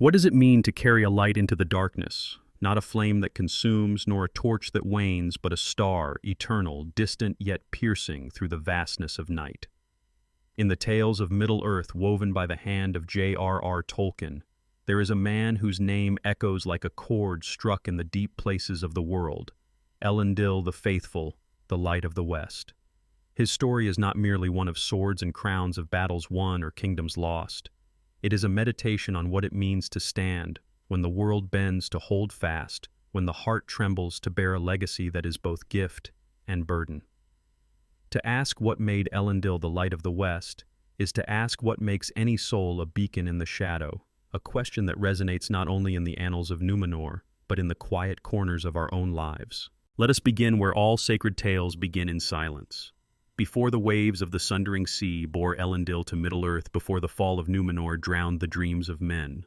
What does it mean to carry a light into the darkness? Not a flame that consumes, nor a torch that wanes, but a star, eternal, distant yet piercing through the vastness of night. In the tales of Middle-earth woven by the hand of J.R.R. Tolkien, there is a man whose name echoes like a chord struck in the deep places of the world, Elendil the Faithful, the Light of the West. His story is not merely one of swords and crowns of battles won or kingdoms lost. It is a meditation on what it means to stand, when the world bends to hold fast, when the heart trembles to bear a legacy that is both gift and burden. To ask what made Elendil the Light of the West is to ask what makes any soul a beacon in the shadow, a question that resonates not only in the annals of Númenor, but in the quiet corners of our own lives. Let us begin where all sacred tales begin in silence. Before the waves of the sundering sea bore Elendil to Middle-earth, before the fall of Númenor drowned the dreams of men,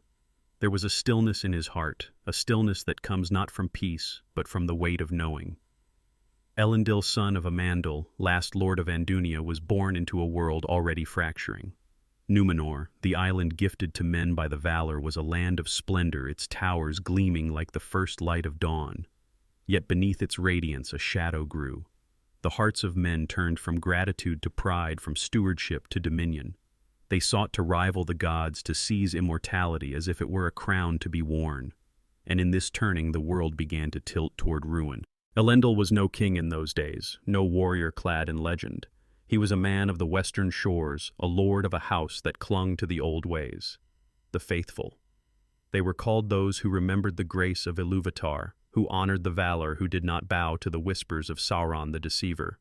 there was a stillness in his heart, a stillness that comes not from peace, but from the weight of knowing. Elendil, son of Amandil, last lord of Andunia, was born into a world already fracturing. Númenor, the island gifted to men by the valor, was a land of splendor, its towers gleaming like the first light of dawn. Yet beneath its radiance a shadow grew. The hearts of men turned from gratitude to pride, from stewardship to dominion. They sought to rival the gods, to seize immortality as if it were a crown to be worn. And in this turning the world began to tilt toward ruin. Elendil was no king in those days, no warrior clad in legend. He was a man of the western shores, a lord of a house that clung to the old ways. The faithful. They were called those who remembered the grace of Isildur, who honored the valor, who did not bow to the whispers of Sauron the deceiver.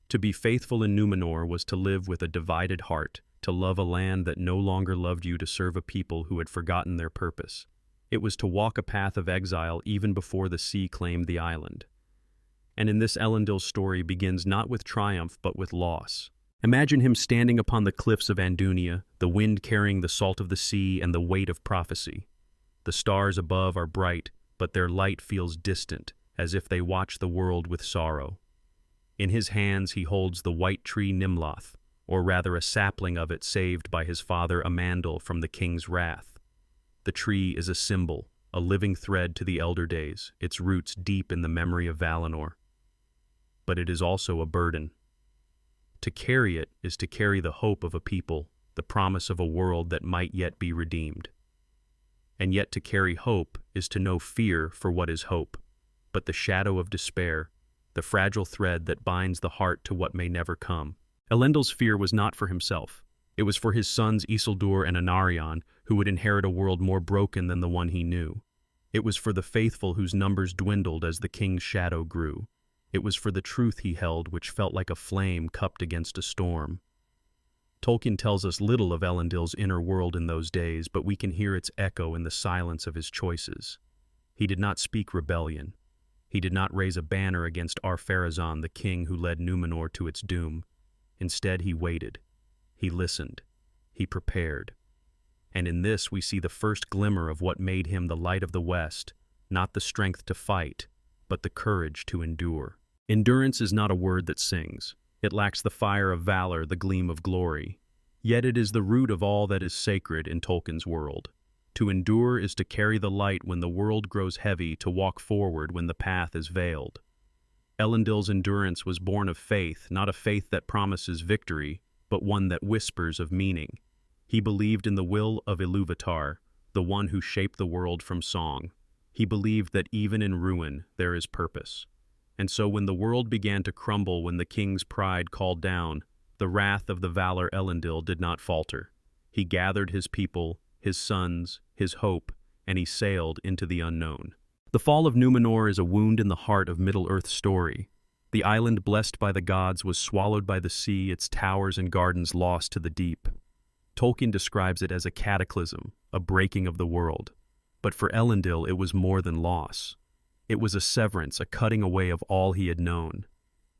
To be faithful in Númenor was to live with a divided heart, to love a land that no longer loved you, to serve a people who had forgotten their purpose. It was to walk a path of exile even before the sea claimed the island. And in this Elendil's story begins not with triumph but with loss. Imagine him standing upon the cliffs of Andunia, the wind carrying the salt of the sea and the weight of prophecy. The stars above are bright, but their light feels distant, as if they watch the world with sorrow. In his hands he holds the white tree Nimloth, or rather a sapling of it saved by his father Amandil from the king's wrath. The tree is a symbol, a living thread to the elder days, its roots deep in the memory of Valinor. But it is also a burden. To carry it is to carry the hope of a people, the promise of a world that might yet be redeemed. And yet to carry hope is to know fear for what is hope, but the shadow of despair, the fragile thread that binds the heart to what may never come. Elendil's fear was not for himself. It was for his sons Isildur and Anarion, who would inherit a world more broken than the one he knew. It was for the faithful whose numbers dwindled as the king's shadow grew. It was for the truth he held, which felt like a flame cupped against a storm. Tolkien tells us little of Elendil's inner world in those days, but we can hear its echo in the silence of his choices. He did not speak rebellion. He did not raise a banner against Ar-Pharazôn, the king who led Númenor to its doom. Instead, he waited. He listened. He prepared. And in this we see the first glimmer of what made him the Light of the West, not the strength to fight, but the courage to endure. Endurance is not a word that sings. It lacks the fire of valor, the gleam of glory. Yet it is the root of all that is sacred in Tolkien's world. To endure is to carry the light when the world grows heavy, to walk forward when the path is veiled. Elendil's endurance was born of faith, not a faith that promises victory, but one that whispers of meaning. He believed in the will of Isildur, the one who shaped the world from song. He believed that even in ruin there is purpose. And so when the world began to crumble, when the king's pride called down, the wrath of the valor Elendil did not falter. He gathered his people, his sons, his hope, and he sailed into the unknown. The fall of Númenor is a wound in the heart of Middle-earth's story. The island blessed by the gods was swallowed by the sea, its towers and gardens lost to the deep. Tolkien describes it as a cataclysm, a breaking of the world. But for Elendil it was more than loss. It was a severance, a cutting away of all he had known.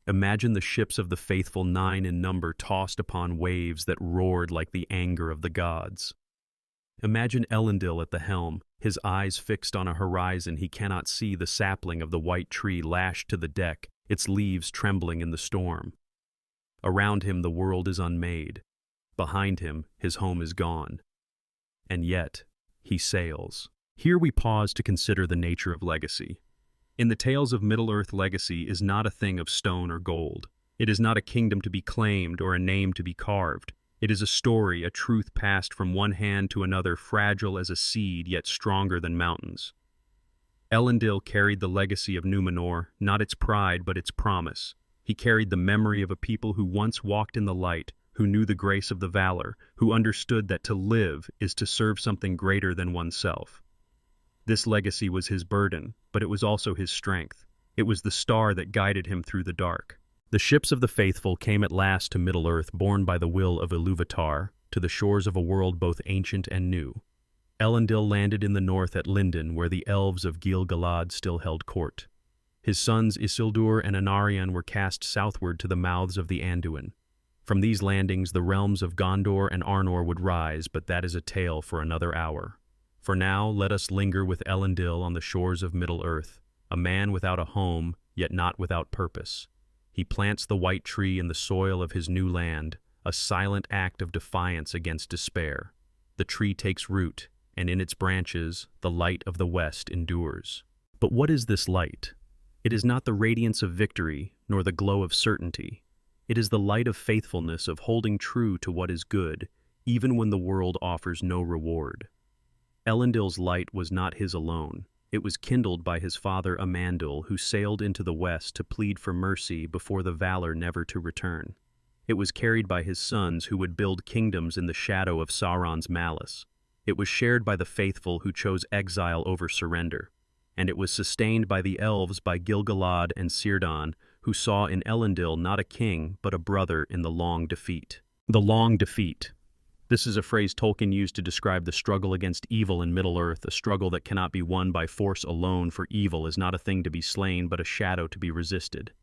Imagine the ships of the faithful, 9 in number, tossed upon waves that roared like the anger of the gods. Imagine Elendil at the helm, his eyes fixed on a horizon he cannot see, the sapling of the white tree lashed to the deck, its leaves trembling in the storm. Around him the world is unmade. Behind him, his home is gone. And yet, he sails. Here we pause to consider the nature of legacy. In the tales of Middle-earth, legacy is not a thing of stone or gold. It is not a kingdom to be claimed or a name to be carved. It is a story, a truth passed from one hand to another, fragile as a seed, yet stronger than mountains. Elendil carried the legacy of Númenor, not its pride but its promise. He carried the memory of a people who once walked in the light, who knew the grace of the valor, who understood that to live is to serve something greater than oneself. This legacy was his burden, but it was also his strength. It was the star that guided him through the dark. The ships of the faithful came at last to Middle-earth, borne by the will of Isildur, to the shores of a world both ancient and new. Elendil landed in the north at Lindon, where the elves of Gil-galad still held court. His sons Isildur and Anarion were cast southward to the mouths of the Anduin. From these landings the realms of Gondor and Arnor would rise, but that is a tale for another hour. For now, let us linger with Elendil on the shores of Middle-earth, a man without a home, yet not without purpose. He plants the white tree in the soil of his new land, a silent act of defiance against despair. The tree takes root, and in its branches the light of the West endures. But what is this light? It is not the radiance of victory, nor the glow of certainty. It is the light of faithfulness, of holding true to what is good, even when the world offers no reward. Elendil's light was not his alone. It was kindled by his father Amandil, who sailed into the west to plead for mercy before the valor never to return. It was carried by his sons, who would build kingdoms in the shadow of Sauron's malice. It was shared by the faithful, who chose exile over surrender. And it was sustained by the elves, by Gil-galad and Círdan, who saw in Elendil not a king, but a brother in the long defeat. The long defeat. This is a phrase Tolkien used to describe the struggle against evil in Middle-earth, a struggle that cannot be won by force alone, for evil is not a thing to be slain, but a shadow to be resisted.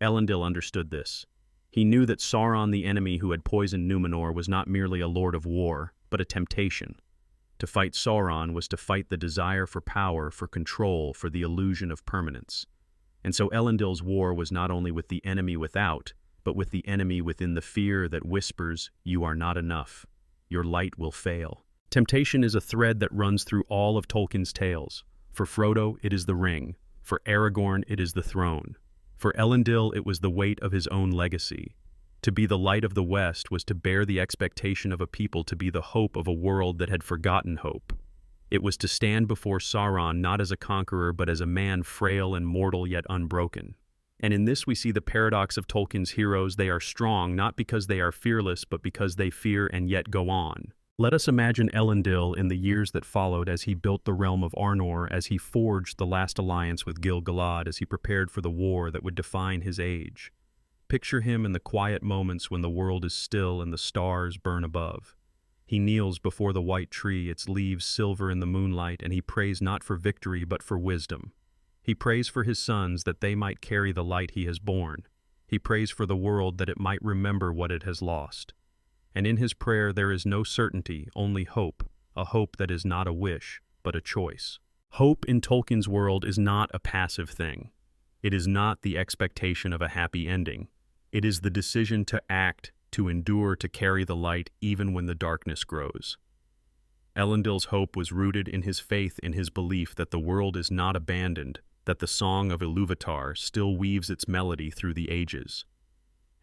Elendil understood this. He knew that Sauron, the enemy who had poisoned Númenor, was not merely a lord of war, but a temptation. To fight Sauron was to fight the desire for power, for control, for the illusion of permanence. And so Elendil's war was not only with the enemy without, but with the enemy within, the fear that whispers, "You are not enough. Your light will fail." Temptation is a thread that runs through all of Tolkien's tales. For Frodo, it is the ring. For Aragorn, it is the throne. For Elendil, it was the weight of his own legacy. To be the light of the West was to bear the expectation of a people, to be the hope of a world that had forgotten hope. It was to stand before Sauron not as a conqueror, but as a man frail and mortal yet unbroken. And in this we see the paradox of Tolkien's heroes. They are strong not because they are fearless, but because they fear and yet go on. Let us imagine Elendil in the years that followed, as he built the realm of Arnor, as he forged the last alliance with Gil-galad, as he prepared for the war that would define his age. Picture him in the quiet moments when the world is still and the stars burn above. He kneels before the white tree, its leaves silver in the moonlight, and he prays not for victory but for wisdom. He prays for his sons that they might carry the light he has borne. He prays for the world that it might remember what it has lost. And in his prayer there is no certainty, only hope, a hope that is not a wish, but a choice. Hope in Tolkien's world is not a passive thing. It is not the expectation of a happy ending. It is the decision to act, to endure, to carry the light even when the darkness grows. Elendil's hope was rooted in his faith, in his belief that the world is not abandoned, that the song of Isildur still weaves its melody through the ages.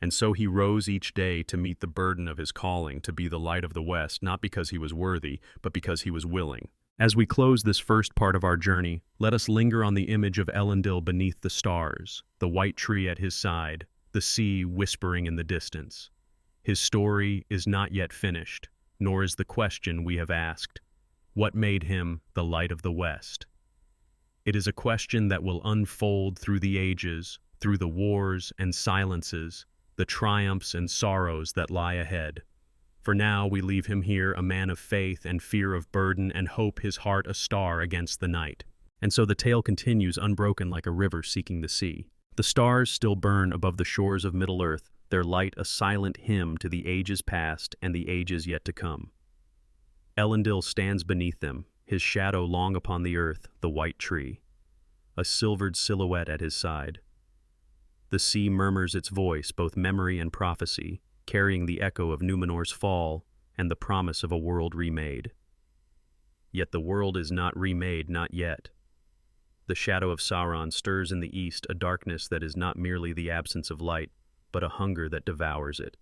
And so he rose each day to meet the burden of his calling, to be the light of the West, not because he was worthy, but because he was willing. As we close this first part of our journey, let us linger on the image of Elendil beneath the stars, the white tree at his side, the sea whispering in the distance. His story is not yet finished, nor is the question we have asked, what made him the light of the West? It is a question that will unfold through the ages, through the wars and silences, the triumphs and sorrows that lie ahead. For now we leave him here, a man of faith and fear of burden, and hope, his heart a star against the night. And so the tale continues, unbroken like a river seeking the sea. The stars still burn above the shores of Middle-earth, their light a silent hymn to the ages past and the ages yet to come. Elendil stands beneath them, his shadow long upon the earth, the white tree, a silvered silhouette at his side. The sea murmurs its voice, both memory and prophecy, carrying the echo of Númenor's fall and the promise of a world remade. Yet the world is not remade, not yet. The shadow of Sauron stirs in the east a darkness that is not merely the absence of light, but a hunger that devours it.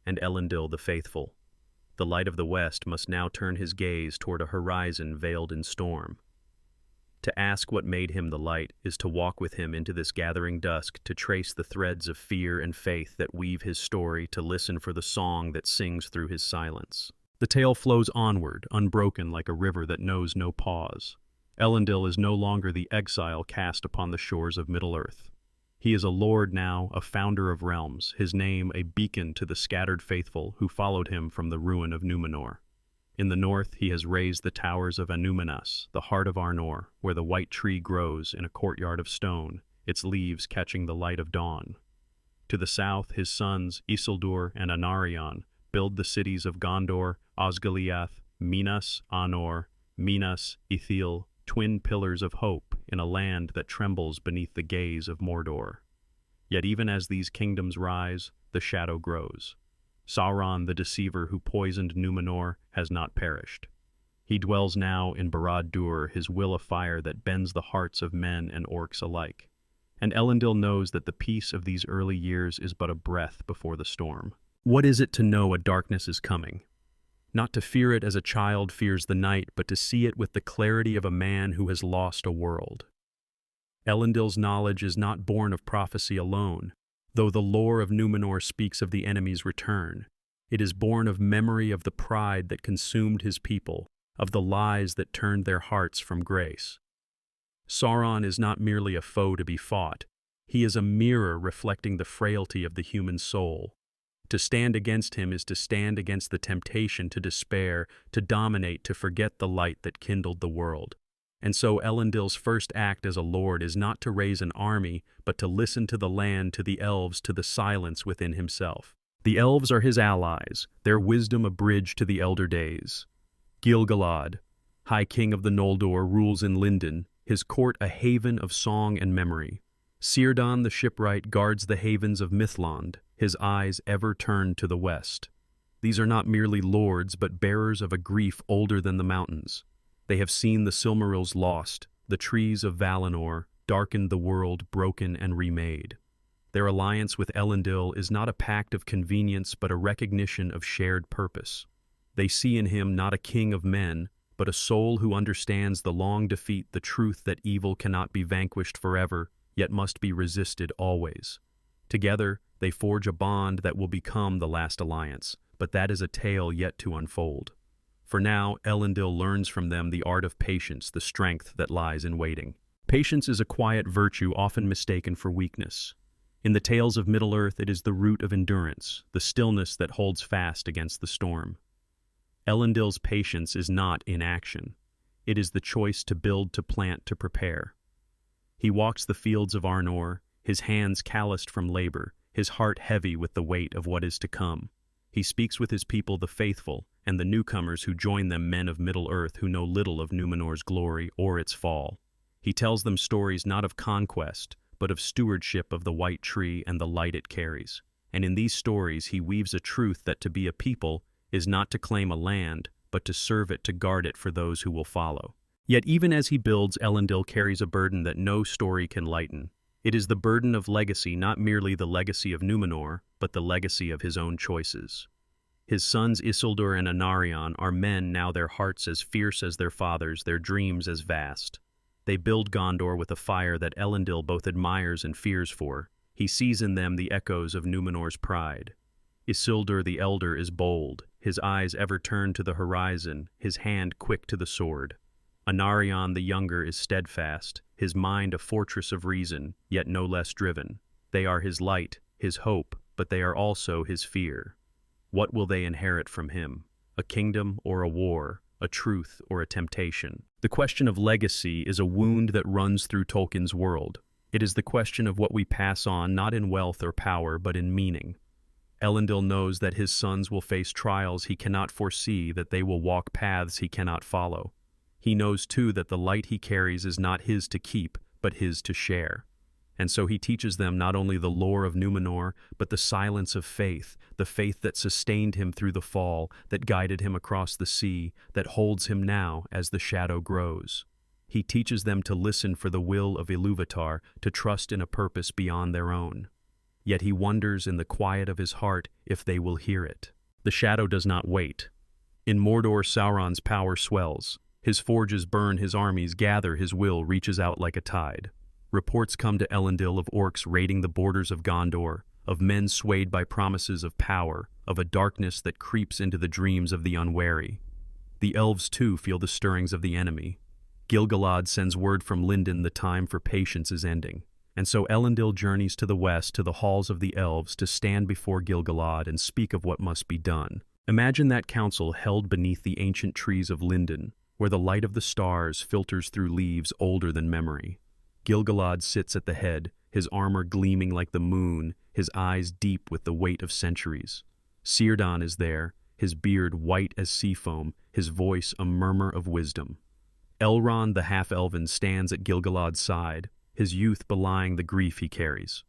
And Elendil the faithful, the light of the west, must now turn his gaze toward a horizon veiled in storm. To ask what made him the light is to walk with him into this gathering dusk, to trace the threads of fear and faith that weave his story, to listen for the song that sings through his silence. The tale flows onward, unbroken like a river that knows no pause. Elendil is no longer the exile cast upon the shores of Middle-earth. He is a lord now, a founder of realms, his name a beacon to the scattered faithful who followed him from the ruin of Númenor. In the north he has raised the towers of Annúminas, the heart of Arnor, where the white tree grows in a courtyard of stone, its leaves catching the light of dawn. To the south his sons, Isildur and Anarion, build the cities of Gondor, Osgiliath, Minas, Anor, Minas, Ithil, twin pillars of hope in a land that trembles beneath the gaze of Mordor. Yet even as these kingdoms rise, the shadow grows. Sauron, the deceiver who poisoned Númenor, has not perished. He dwells now in Barad-dûr, his will of fire that bends the hearts of men and orcs alike. And Elendil knows that the peace of these early years is but a breath before the storm. What is it to know a darkness is coming? Not to fear it as a child fears the night, but to see it with the clarity of a man who has lost a world. Elendil's knowledge is not born of prophecy alone, though the lore of Númenor speaks of the enemy's return. It is born of memory of the pride that consumed his people, of the lies that turned their hearts from grace. Sauron is not merely a foe to be fought. He is a mirror reflecting the frailty of the human soul. To stand against him is to stand against the temptation to despair, to dominate, to forget the light that kindled the world. And so Elendil's first act as a lord is not to raise an army, but to listen to the land, to the elves, to the silence within himself. The elves are his allies, their wisdom a bridge to the elder days. Gil-galad, High King of the Noldor, rules in Lindon, his court a haven of song and memory. Círdan the shipwright guards the havens of Mithlond, his eyes ever turned to the west. These are not merely lords, but bearers of a grief older than the mountains. They have seen the Silmarils lost, the trees of Valinor, darkened the world, broken and remade. Their alliance with Elendil is not a pact of convenience, but a recognition of shared purpose. They see in him not a king of men, but a soul who understands the long defeat, the truth that evil cannot be vanquished forever, yet must be resisted always. Together, they forge a bond that will become the last alliance, but that is a tale yet to unfold. For now, Elendil learns from them the art of patience, the strength that lies in waiting. Patience is a quiet virtue often mistaken for weakness. In the tales of Middle-earth, it is the root of endurance, the stillness that holds fast against the storm. Elendil's patience is not inaction. It is the choice to build, to plant, to prepare. He walks the fields of Arnor, his hands calloused from labor, his heart heavy with the weight of what is to come. He speaks with his people, the faithful, and the newcomers who join them, men of Middle-earth who know little of Númenor's glory or its fall. He tells them stories not of conquest, but of stewardship of the white tree and the light it carries. And in these stories he weaves a truth that to be a people is not to claim a land, but to serve it, to guard it for those who will follow. Yet even as he builds, Elendil carries a burden that no story can lighten. It is the burden of legacy, not merely the legacy of Númenor, but the legacy of his own choices. His sons Isildur and Anarion are men now, their hearts as fierce as their fathers, their dreams as vast. They build Gondor with a fire that Elendil both admires and fears for. He sees in them the echoes of Númenor's pride. Isildur the elder is bold, his eyes ever turned to the horizon, his hand quick to the sword. Anarion the younger is steadfast, his mind a fortress of reason, yet no less driven. They are his light, his hope, but they are also his fear. What will they inherit from him? A kingdom or a war? A truth or a temptation? The question of legacy is a wound that runs through Tolkien's world. It is the question of what we pass on, not in wealth or power, but in meaning. Elendil knows that his sons will face trials he cannot foresee, that they will walk paths he cannot follow. He knows, too, that the light he carries is not his to keep, but his to share. And so he teaches them not only the lore of Númenor, but the silence of faith, the faith that sustained him through the fall, that guided him across the sea, that holds him now as the shadow grows. He teaches them to listen for the will of Ilúvatar, to trust in a purpose beyond their own. Yet he wonders in the quiet of his heart if they will hear it. The shadow does not wait. In Mordor, Sauron's power swells. His forges burn, his armies gather, his will reaches out like a tide. Reports come to Elendil of orcs raiding the borders of Gondor, of men swayed by promises of power, of a darkness that creeps into the dreams of the unwary. The elves, too, feel the stirrings of the enemy. Gil-galad sends word from Lindon the time for patience is ending. And so Elendil journeys to the west, to the halls of the elves, to stand before Gil-galad and speak of what must be done. Imagine that council held beneath the ancient trees of Lindon, where the light of the stars filters through leaves older than memory. Gil-galad sits at the head, his armor gleaming like the moon, his eyes deep with the weight of centuries. Círdan is there, his beard white as sea foam, his voice a murmur of wisdom. Elrond the half-elven stands at Gil-galad's side, his youth belying the grief he carries.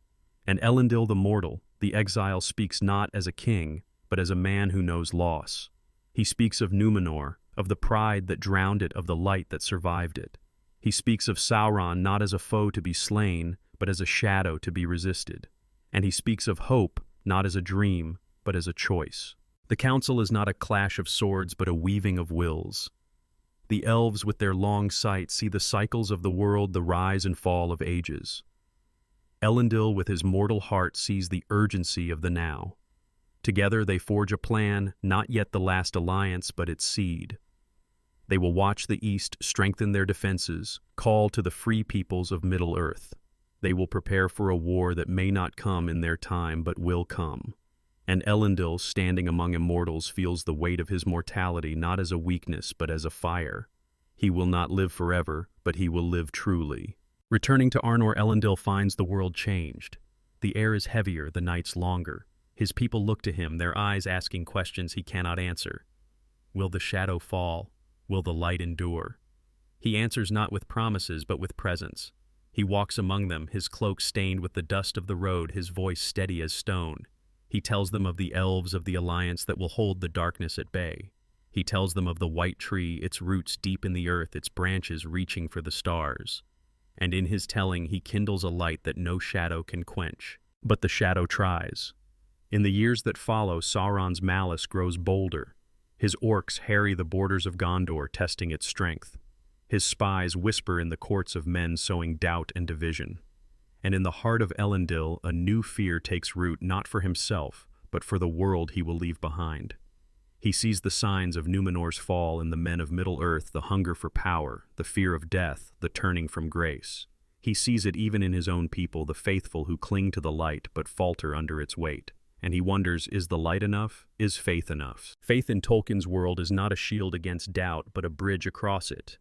And Elendil the mortal, the exile, speaks not as a king, but as a man who knows loss. He speaks of Númenor, of the pride that drowned it, of the light that survived it. He speaks of Sauron not as a foe to be slain, but as a shadow to be resisted. And he speaks of hope not as a dream, but as a choice. The council is not a clash of swords, but a weaving of wills. The elves with their long sight see the cycles of the world, the rise and fall of ages. Elendil with his mortal heart sees the urgency of the now. Together they forge a plan, not yet the last alliance, but its seed. They will watch the East strengthen their defenses, call to the free peoples of Middle-earth. They will prepare for a war that may not come in their time, but will come. And Elendil, standing among immortals, feels the weight of his mortality not as a weakness, but as a fire. He will not live forever, but he will live truly. Returning to Arnor, Elendil finds the world changed. The air is heavier, the nights longer. His people look to him, their eyes asking questions he cannot answer. Will the shadow fall? Will the light endure? He answers not with promises, but with presence. He walks among them, his cloak stained with the dust of the road, his voice steady as stone. He tells them of the elves of the alliance that will hold the darkness at bay. He tells them of the white tree, its roots deep in the earth, its branches reaching for the stars. And in his telling he kindles a light that no shadow can quench. But the shadow tries. In the years that follow, Sauron's malice grows bolder. His orcs harry the borders of Gondor, testing its strength. His spies whisper in the courts of men, sowing doubt and division. And in the heart of Elendil, a new fear takes root, not for himself, but for the world he will leave behind. He sees the signs of Númenor's fall in the men of Middle-earth, the hunger for power, the fear of death, the turning from grace. He sees it even in his own people, the faithful who cling to the light but falter under its weight. And he wonders, is the light enough? Is faith enough? Faith in Tolkien's world is not a shield against doubt, but a bridge across it.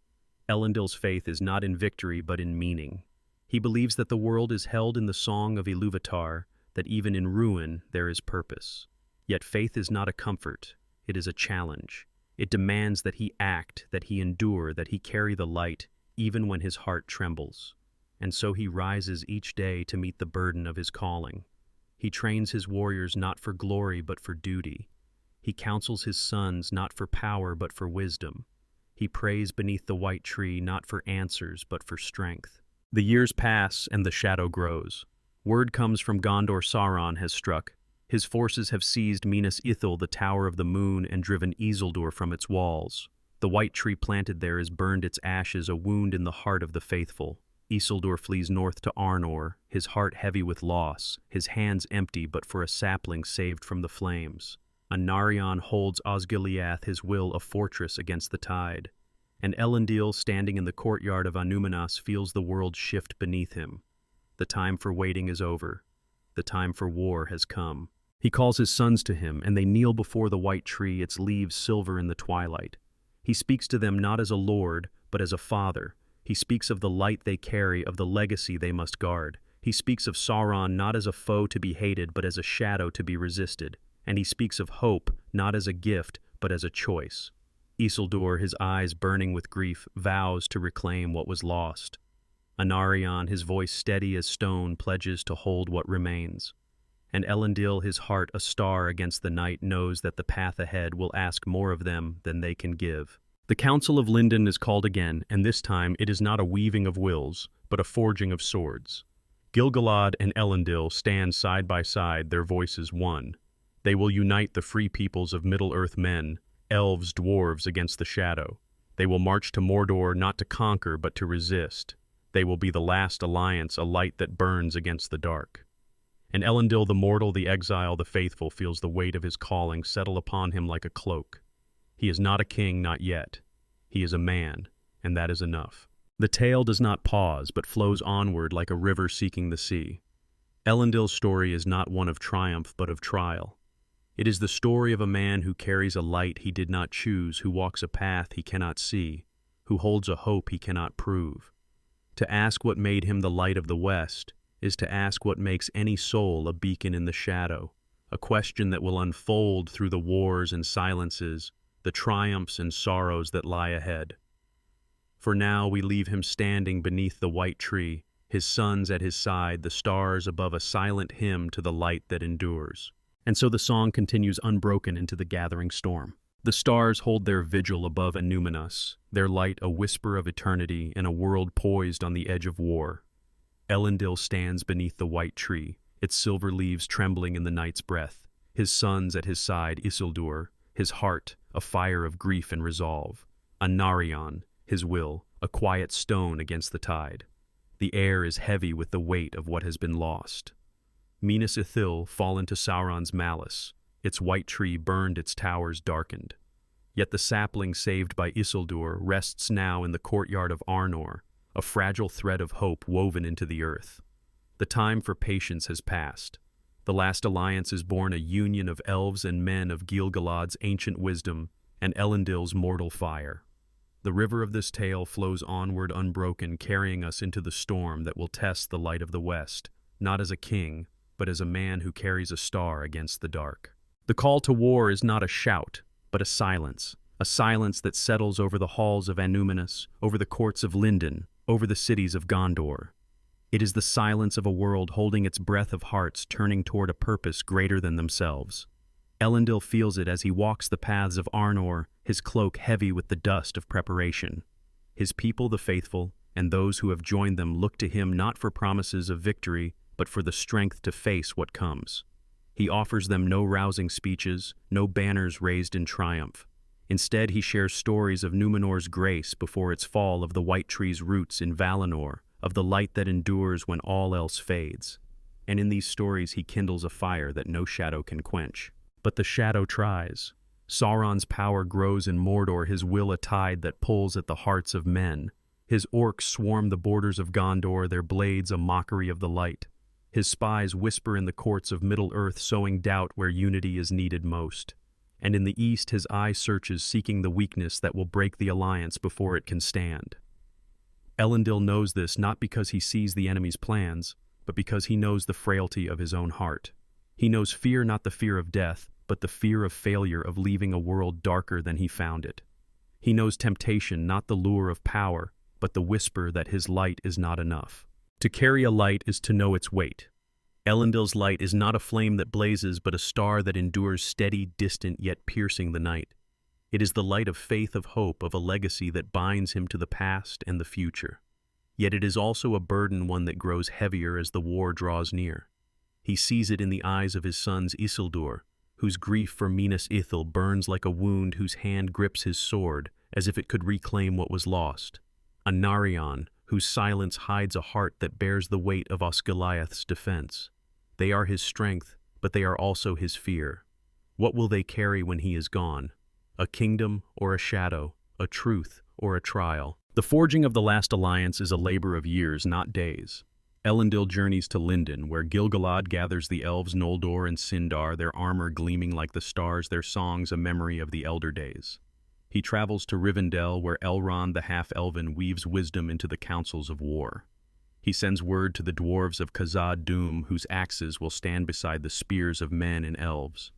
Elendil's faith is not in victory, but in meaning. He believes that the world is held in the song of Ilúvatar, that even in ruin there is purpose. Yet faith is not a comfort, it is a challenge. It demands that he act, that he endure, that he carry the light, even when his heart trembles. And so he rises each day to meet the burden of his calling. He trains his warriors not for glory, but for duty. He counsels his sons not for power, but for wisdom. He prays beneath the white tree not for answers, but for strength. The years pass, and the shadow grows. Word comes from Gondor: Sauron has struck. His forces have seized Minas Ithil, the Tower of the Moon, and driven Isildur from its walls. The white tree planted there has burned its ashes, a wound in the heart of the faithful. Isildur flees north to Arnor, his heart heavy with loss, his hands empty but for a sapling saved from the flames. Anarion holds Osgiliath, his will a fortress against the tide. And Elendil, standing in the courtyard of Anúminas, feels the world shift beneath him. The time for waiting is over. The time for war has come. He calls his sons to him, and they kneel before the white tree, its leaves silver in the twilight. He speaks to them not as a lord, but as a father. He speaks of the light they carry, of the legacy they must guard. He speaks of Sauron not as a foe to be hated, but as a shadow to be resisted. And he speaks of hope not as a gift, but as a choice. Isildur, his eyes burning with grief, vows to reclaim what was lost. Anarion, his voice steady as stone, pledges to hold what remains. And Elendil, his heart a star against the night, knows that the path ahead will ask more of them than they can give. The Council of Lindon is called again, and this time it is not a weaving of wills, but a forging of swords. Gil-galad and Elendil stand side by side, their voices one. They will unite the free peoples of Middle-earth men, elves, dwarves, against the shadow. They will march to Mordor not to conquer, but to resist. They will be the last alliance, a light that burns against the dark. And Elendil the mortal, the exile, the faithful, feels the weight of his calling settle upon him like a cloak. He is not a king, not yet. He is a man, and that is enough. The tale does not pause, but flows onward like a river seeking the sea. Elendil's story is not one of triumph, but of trial. It is the story of a man who carries a light he did not choose, who walks a path he cannot see, who holds a hope he cannot prove. To ask what made him the light of the West is to ask what makes any soul a beacon in the shadow, a question that will unfold through the wars and silences, the triumphs and sorrows that lie ahead. For now we leave him standing beneath the white tree, his sons at his side, the stars above, a silent hymn to the light that endures. And so the song continues unbroken into the gathering storm. The stars hold their vigil above Númenor, their light a whisper of eternity in a world poised on the edge of war. Elendil stands beneath the white tree, its silver leaves trembling in the night's breath, his sons at his side, Isildur, his heart a fire of grief and resolve, Anarion, his will, a quiet stone against the tide. The air is heavy with the weight of what has been lost. Minas Ithil, fallen to Sauron's malice, its white tree burned, its towers darkened. Yet the sapling saved by Isildur rests now in the courtyard of Arnor, a fragile thread of hope woven into the earth. The time for patience has passed. The last alliance is born, a union of elves and men of Gil-galad's ancient wisdom and Elendil's mortal fire. The river of this tale flows onward unbroken, carrying us into the storm that will test the light of the West, not as a king, but as a man who carries a star against the dark. The call to war is not a shout, but a silence that settles over the halls of Númenor, over the courts of Lindon, over the cities of Gondor. It is the silence of a world holding its breath of hearts turning toward a purpose greater than themselves. Elendil feels it as he walks the paths of Arnor, his cloak heavy with the dust of preparation. His people, the faithful, and those who have joined them look to him not for promises of victory, but for the strength to face what comes. He offers them no rousing speeches, no banners raised in triumph. Instead, he shares stories of Númenor's grace before its fall, of the white tree's roots in Valinor, of the light that endures when all else fades. And in these stories he kindles a fire that no shadow can quench. But the shadow tries. Sauron's power grows in Mordor, his will a tide that pulls at the hearts of men. His orcs swarm the borders of Gondor, their blades a mockery of the light. His spies whisper in the courts of Middle-earth, sowing doubt where unity is needed most. And in the east his eye searches, seeking the weakness that will break the alliance before it can stand. Elendil knows this not because he sees the enemy's plans, but because he knows the frailty of his own heart. He knows fear, not the fear of death, but the fear of failure, of leaving a world darker than he found it. He knows temptation, not the lure of power, but the whisper that his light is not enough. To carry a light is to know its weight. Elendil's light is not a flame that blazes, but a star that endures, steady, distant, yet piercing the night. It is the light of faith, of hope, of a legacy that binds him to the past and the future. Yet it is also a burden, one that grows heavier as the war draws near. He sees it in the eyes of his sons Isildur, whose grief for Minas Ithil burns like a wound, whose hand grips his sword as if it could reclaim what was lost. Anarion, whose silence hides a heart that bears the weight of Osgiliath's defense. They are his strength, but they are also his fear. What will they carry when he is gone? A kingdom or a shadow, a truth or a trial? The forging of the last alliance is a labor of years, not days. Elendil journeys to Lindon, where Gil-galad gathers the elves Noldor and Sindar, their armor gleaming like the stars, their songs a memory of the elder days. He travels to Rivendell, where Elrond the half-elven weaves wisdom into the councils of war. He sends word to the dwarves of Khazad-dûm, whose axes will stand beside the spears of men and elves.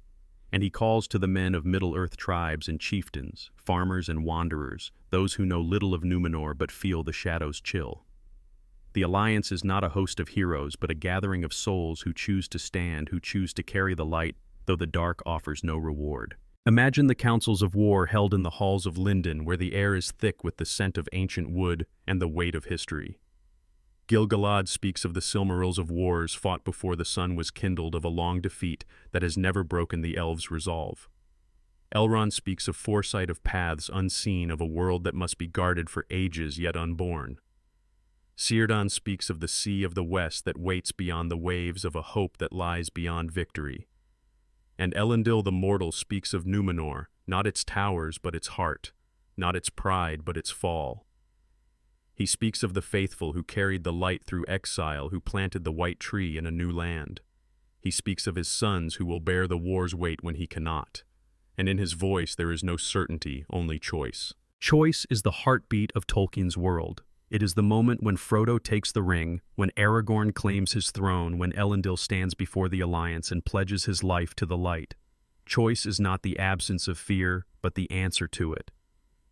And he calls to the men of Middle-earth tribes and chieftains, farmers and wanderers, those who know little of Númenor but feel the shadow's chill. The Alliance is not a host of heroes, but a gathering of souls who choose to stand, who choose to carry the light, though the dark offers no reward. Imagine the councils of war held in the halls of Lindon, where the air is thick with the scent of ancient wood and the weight of history. Gil-galad speaks of the Silmarils of wars fought before the sun was kindled, of a long defeat that has never broken the elves' resolve. Elrond speaks of foresight of paths unseen, of a world that must be guarded for ages yet unborn. Círdan speaks of the sea of the west that waits beyond the waves, of a hope that lies beyond victory. And Elendil the Mortal speaks of Númenor, not its towers but its heart, not its pride but its fall. He speaks of the faithful who carried the light through exile, who planted the white tree in a new land. He speaks of his sons who will bear the war's weight when he cannot. And in his voice there is no certainty, only choice. Choice is the heartbeat of Tolkien's world. It is the moment when Frodo takes the ring, when Aragorn claims his throne, when Elendil stands before the Alliance and pledges his life to the light. Choice is not the absence of fear, but the answer to it.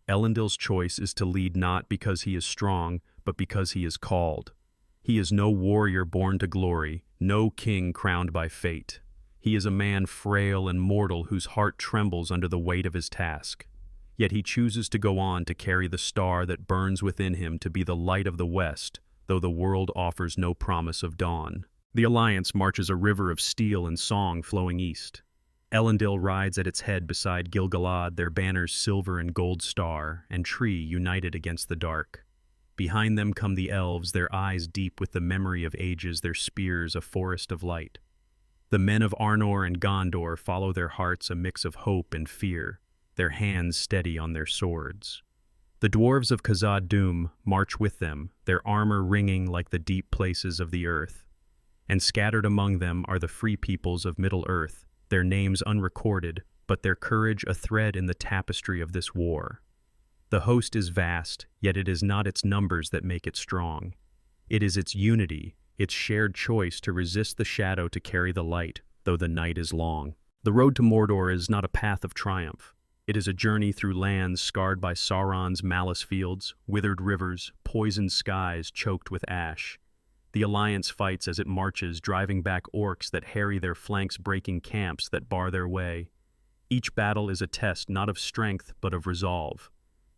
Elendil's choice is to lead not because he is strong, but because he is called. He is no warrior born to glory, no king crowned by fate. He is a man frail and mortal whose heart trembles under the weight of his task. Yet he chooses to go on to carry the star that burns within him, to be the light of the West, though the world offers no promise of dawn. The Alliance marches a river of steel and song flowing east. Elendil rides at its head beside Gil-galad, their banners silver and gold star, and tree united against the dark. Behind them come the elves, their eyes deep with the memory of ages, their spears a forest of light. The men of Arnor and Gondor follow their hearts, a mix of hope and fear, their hands steady on their swords. The dwarves of Khazad-dûm march with them, their armor ringing like the deep places of the earth. And scattered among them are the free peoples of Middle-earth, their names unrecorded, but their courage a thread in the tapestry of this war. The host is vast, yet it is not its numbers that make it strong. It is its unity, its shared choice to resist the shadow, to carry the light, though the night is long. The road to Mordor is not a path of triumph. It is a journey through lands scarred by Sauron's malice fields, withered rivers, poisoned skies choked with ash. The Alliance fights as it marches, driving back orcs that harry their flanks, breaking camps that bar their way. Each battle is a test not of strength but of resolve.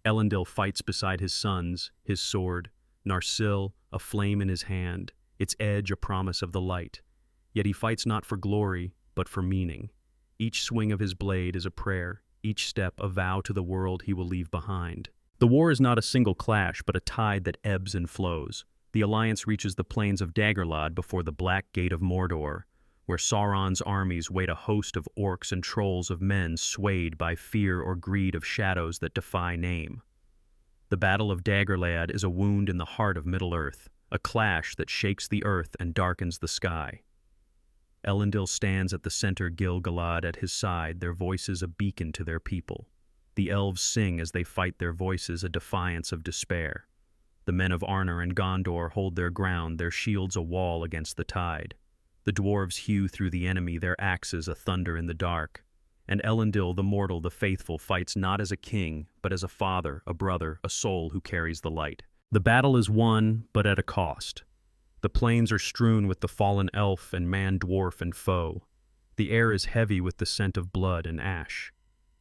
Elendil fights beside his sons, his sword, Narsil a flame in his hand, its edge a promise of the light. Yet he fights not for glory, but for meaning. Each swing of his blade is a prayer, each step a vow to the world he will leave behind. The war is not a single clash, but a tide that ebbs and flows. The Alliance reaches the plains of Dagorlad before the Black Gate of Mordor, where Sauron's armies wait, a host of orcs and trolls of men swayed by fear or greed, of shadows that defy name. The Battle of Dagorlad is a wound in the heart of Middle-earth, a clash that shakes the earth and darkens the sky. Elendil stands at the center, Gil-galad at his side, their voices a beacon to their people. The elves sing as they fight, their voices a defiance of despair. The men of Arnor and Gondor hold their ground, their shields a wall against the tide. The dwarves hew through the enemy, their axes a thunder in the dark. And Elendil the Mortal, the faithful, fights not as a king, but as a father, a brother, a soul who carries the light. The battle is won, but at a cost. The plains are strewn with the fallen elf and man, dwarf and foe. The air is heavy with the scent of blood and ash.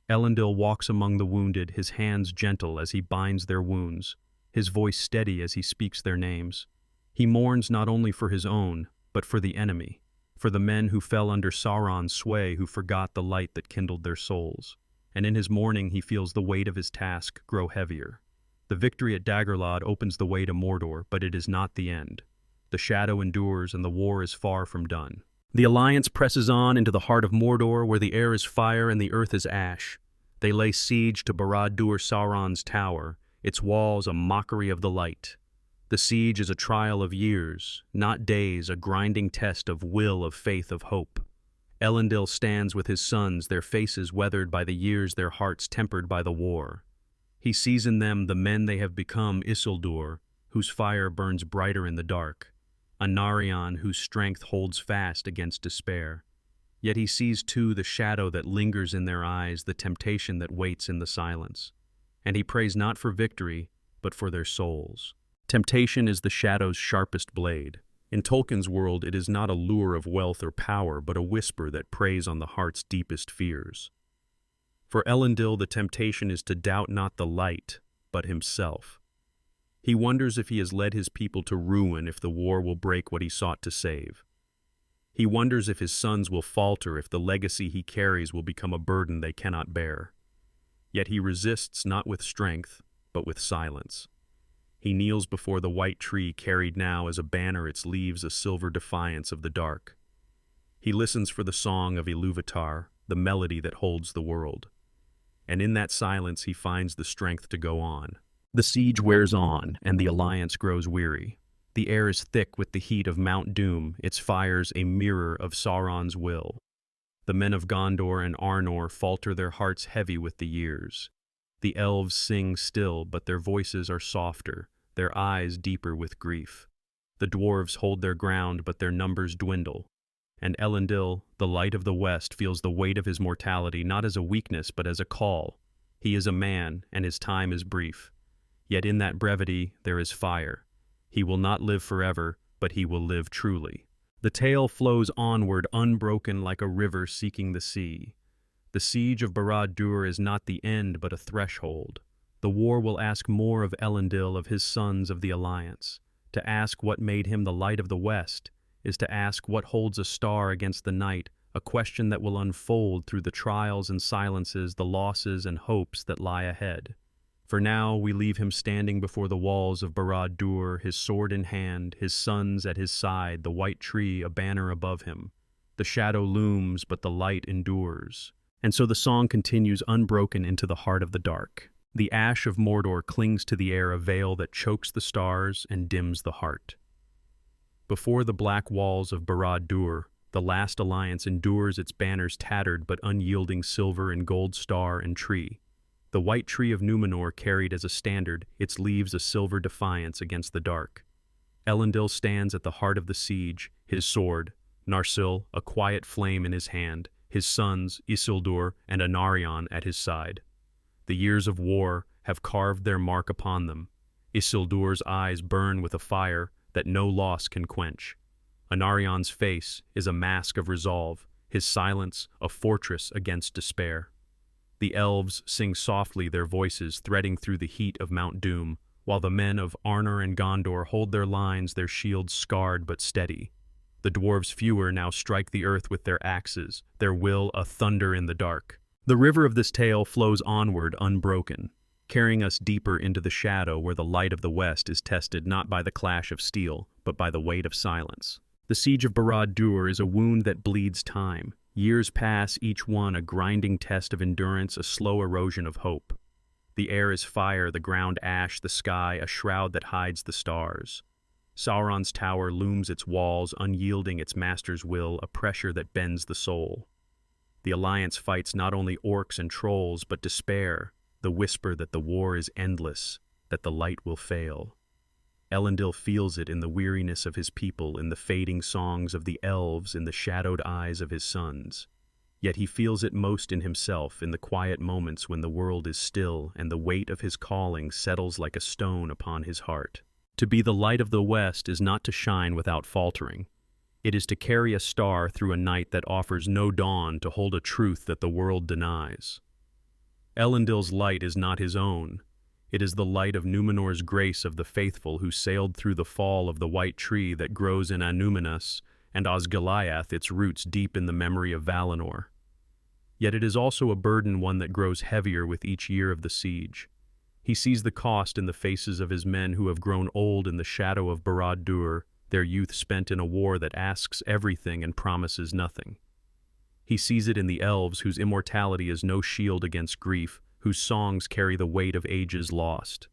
Elendil walks among the wounded, his hands gentle as he binds their wounds, his voice steady as he speaks their names. He mourns not only for his own, but for the enemy, for the men who fell under Sauron's sway, who forgot the light that kindled their souls. And in his mourning he feels the weight of his task grow heavier. The victory at Dagorlad opens the way to Mordor, but it is not the end. The shadow endures, and the war is far from done. The Alliance presses on into the heart of Mordor, where the air is fire and the earth is ash. They lay siege to Barad-dûr, Sauron's tower, its walls a mockery of the light. The siege is a trial of years, not days, a grinding test of will, of faith, of hope. Elendil stands with his sons, their faces weathered by the years, their hearts tempered by the war. He sees in them the men they have become, Isildur, whose fire burns brighter in the dark, Anarion, whose strength holds fast against despair. Yet he sees too the shadow that lingers in their eyes, the temptation that waits in the silence. And he prays not for victory, but for their souls. Temptation is the shadow's sharpest blade. In Tolkien's world, it is not a lure of wealth or power, but a whisper that preys on the heart's deepest fears. For Elendil, the temptation is to doubt not the light, but himself. He wonders if he has led his people to ruin, if the war will break what he sought to save. He wonders if his sons will falter, if the legacy he carries will become a burden they cannot bear. Yet he resists not with strength, but with silence. He kneels before the white tree, carried now as a banner its leaves a silver defiance of the dark. He listens for the song of Iluvatar, the melody that holds the world. And in that silence he finds the strength to go on. The siege wears on, and the alliance grows weary. The air is thick with the heat of Mount Doom, its fires a mirror of Sauron's will. The men of Gondor and Arnor falter, their hearts heavy with the years. The elves sing still, but their voices are softer, their eyes deeper with grief. The dwarves hold their ground, but their numbers dwindle. And Elendil, the light of the West, feels the weight of his mortality not as a weakness, but as a call. He is a man, and his time is brief. Yet in that brevity there is fire. He will not live forever, but he will live truly. The tale flows onward, unbroken like a river seeking the sea. The siege of Barad-dûr is not the end, but a threshold. The war will ask more of Elendil, of his sons, of the Alliance. To ask what made him the light of the West is to ask what holds a star against the night, a question that will unfold through the trials and silences, the losses and hopes that lie ahead. For now we leave him standing before the walls of Barad-dûr, his sword in hand, his sons at his side, the white tree a banner above him. The shadow looms, but the light endures. And so the song continues unbroken into the heart of the dark. The ash of Mordor clings to the air, a veil that chokes the stars and dims the heart. Before the black walls of Barad-dûr, the last alliance endures, its banners tattered but unyielding, silver and gold star and tree. The white tree of Númenor carried as a standard, its leaves a silver defiance against the dark. Elendil stands at the heart of the siege, his sword, Narsil, a quiet flame in his hand, his sons, Isildur and Anarion, at his side. The years of war have carved their mark upon them. Isildur's eyes burn with a fire that no loss can quench. Anarion's face is a mask of resolve, his silence a fortress against despair. The elves sing softly, their voices threading through the heat of Mount Doom, while the men of Arnor and Gondor hold their lines, their shields scarred but steady. The dwarves fewer now strike the earth with their axes, their will a thunder in the dark. The river of this tale flows onward unbroken, carrying us deeper into the shadow where the light of the West is tested not by the clash of steel, but by the weight of silence. The siege of Barad-dûr is a wound that bleeds time. Years pass, each one a grinding test of endurance, a slow erosion of hope. The air is fire, the ground ash, the sky a shroud that hides the stars. Sauron's tower looms its walls, unyielding its master's will, a pressure that bends the soul. The Alliance fights not only orcs and trolls, but despair, the whisper that the war is endless, that the light will fail. Elendil feels it in the weariness of his people, in the fading songs of the elves, in the shadowed eyes of his sons. Yet he feels it most in himself, in the quiet moments when the world is still and the weight of his calling settles like a stone upon his heart. To be the light of the West is not to shine without faltering. It is to carry a star through a night that offers no dawn, to hold a truth that the world denies. Elendil's light is not his own. It is the light of Númenor's grace of the faithful who sailed through the fall of the white tree that grows in Annúminas, and Osgiliath, its roots deep in the memory of Valinor. Yet it is also a burden, one that grows heavier with each year of the siege. He sees the cost in the faces of his men who have grown old in the shadow of Barad-dûr, their youth spent in a war that asks everything and promises nothing. He sees it in the elves whose immortality is no shield against grief, whose songs carry the weight of ages lost.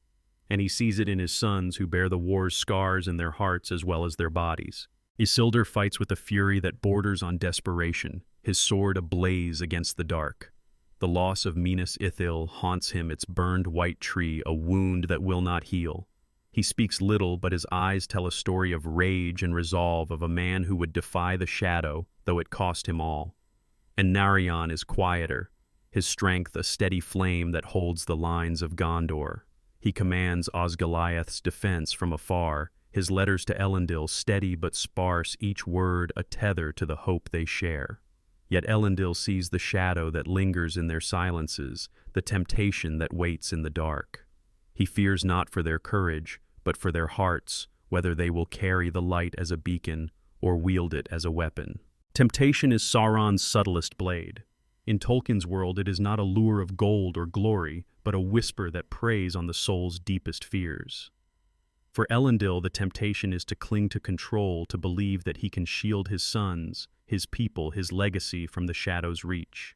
And he sees it in his sons who bear the war's scars in their hearts as well as their bodies. Isildur fights with a fury that borders on desperation, his sword ablaze against the dark. The loss of Minas Ithil haunts him, its burned white tree, a wound that will not heal. He speaks little, but his eyes tell a story of rage and resolve, of a man who would defy the shadow, though it cost him all. And Narion is quieter, his strength a steady flame that holds the lines of Gondor. He commands Osgiliath's defense from afar, his letters to Elendil steady but sparse, each word a tether to the hope they share. Yet Elendil sees the shadow that lingers in their silences, the temptation that waits in the dark. He fears not for their courage, but for their hearts, whether they will carry the light as a beacon or wield it as a weapon. Temptation is Sauron's subtlest blade. In Tolkien's world, it is not a lure of gold or glory, but a whisper that preys on the soul's deepest fears. For Elendil, the temptation is to cling to control, to believe that he can shield his sons, his people, his legacy from the shadow's reach.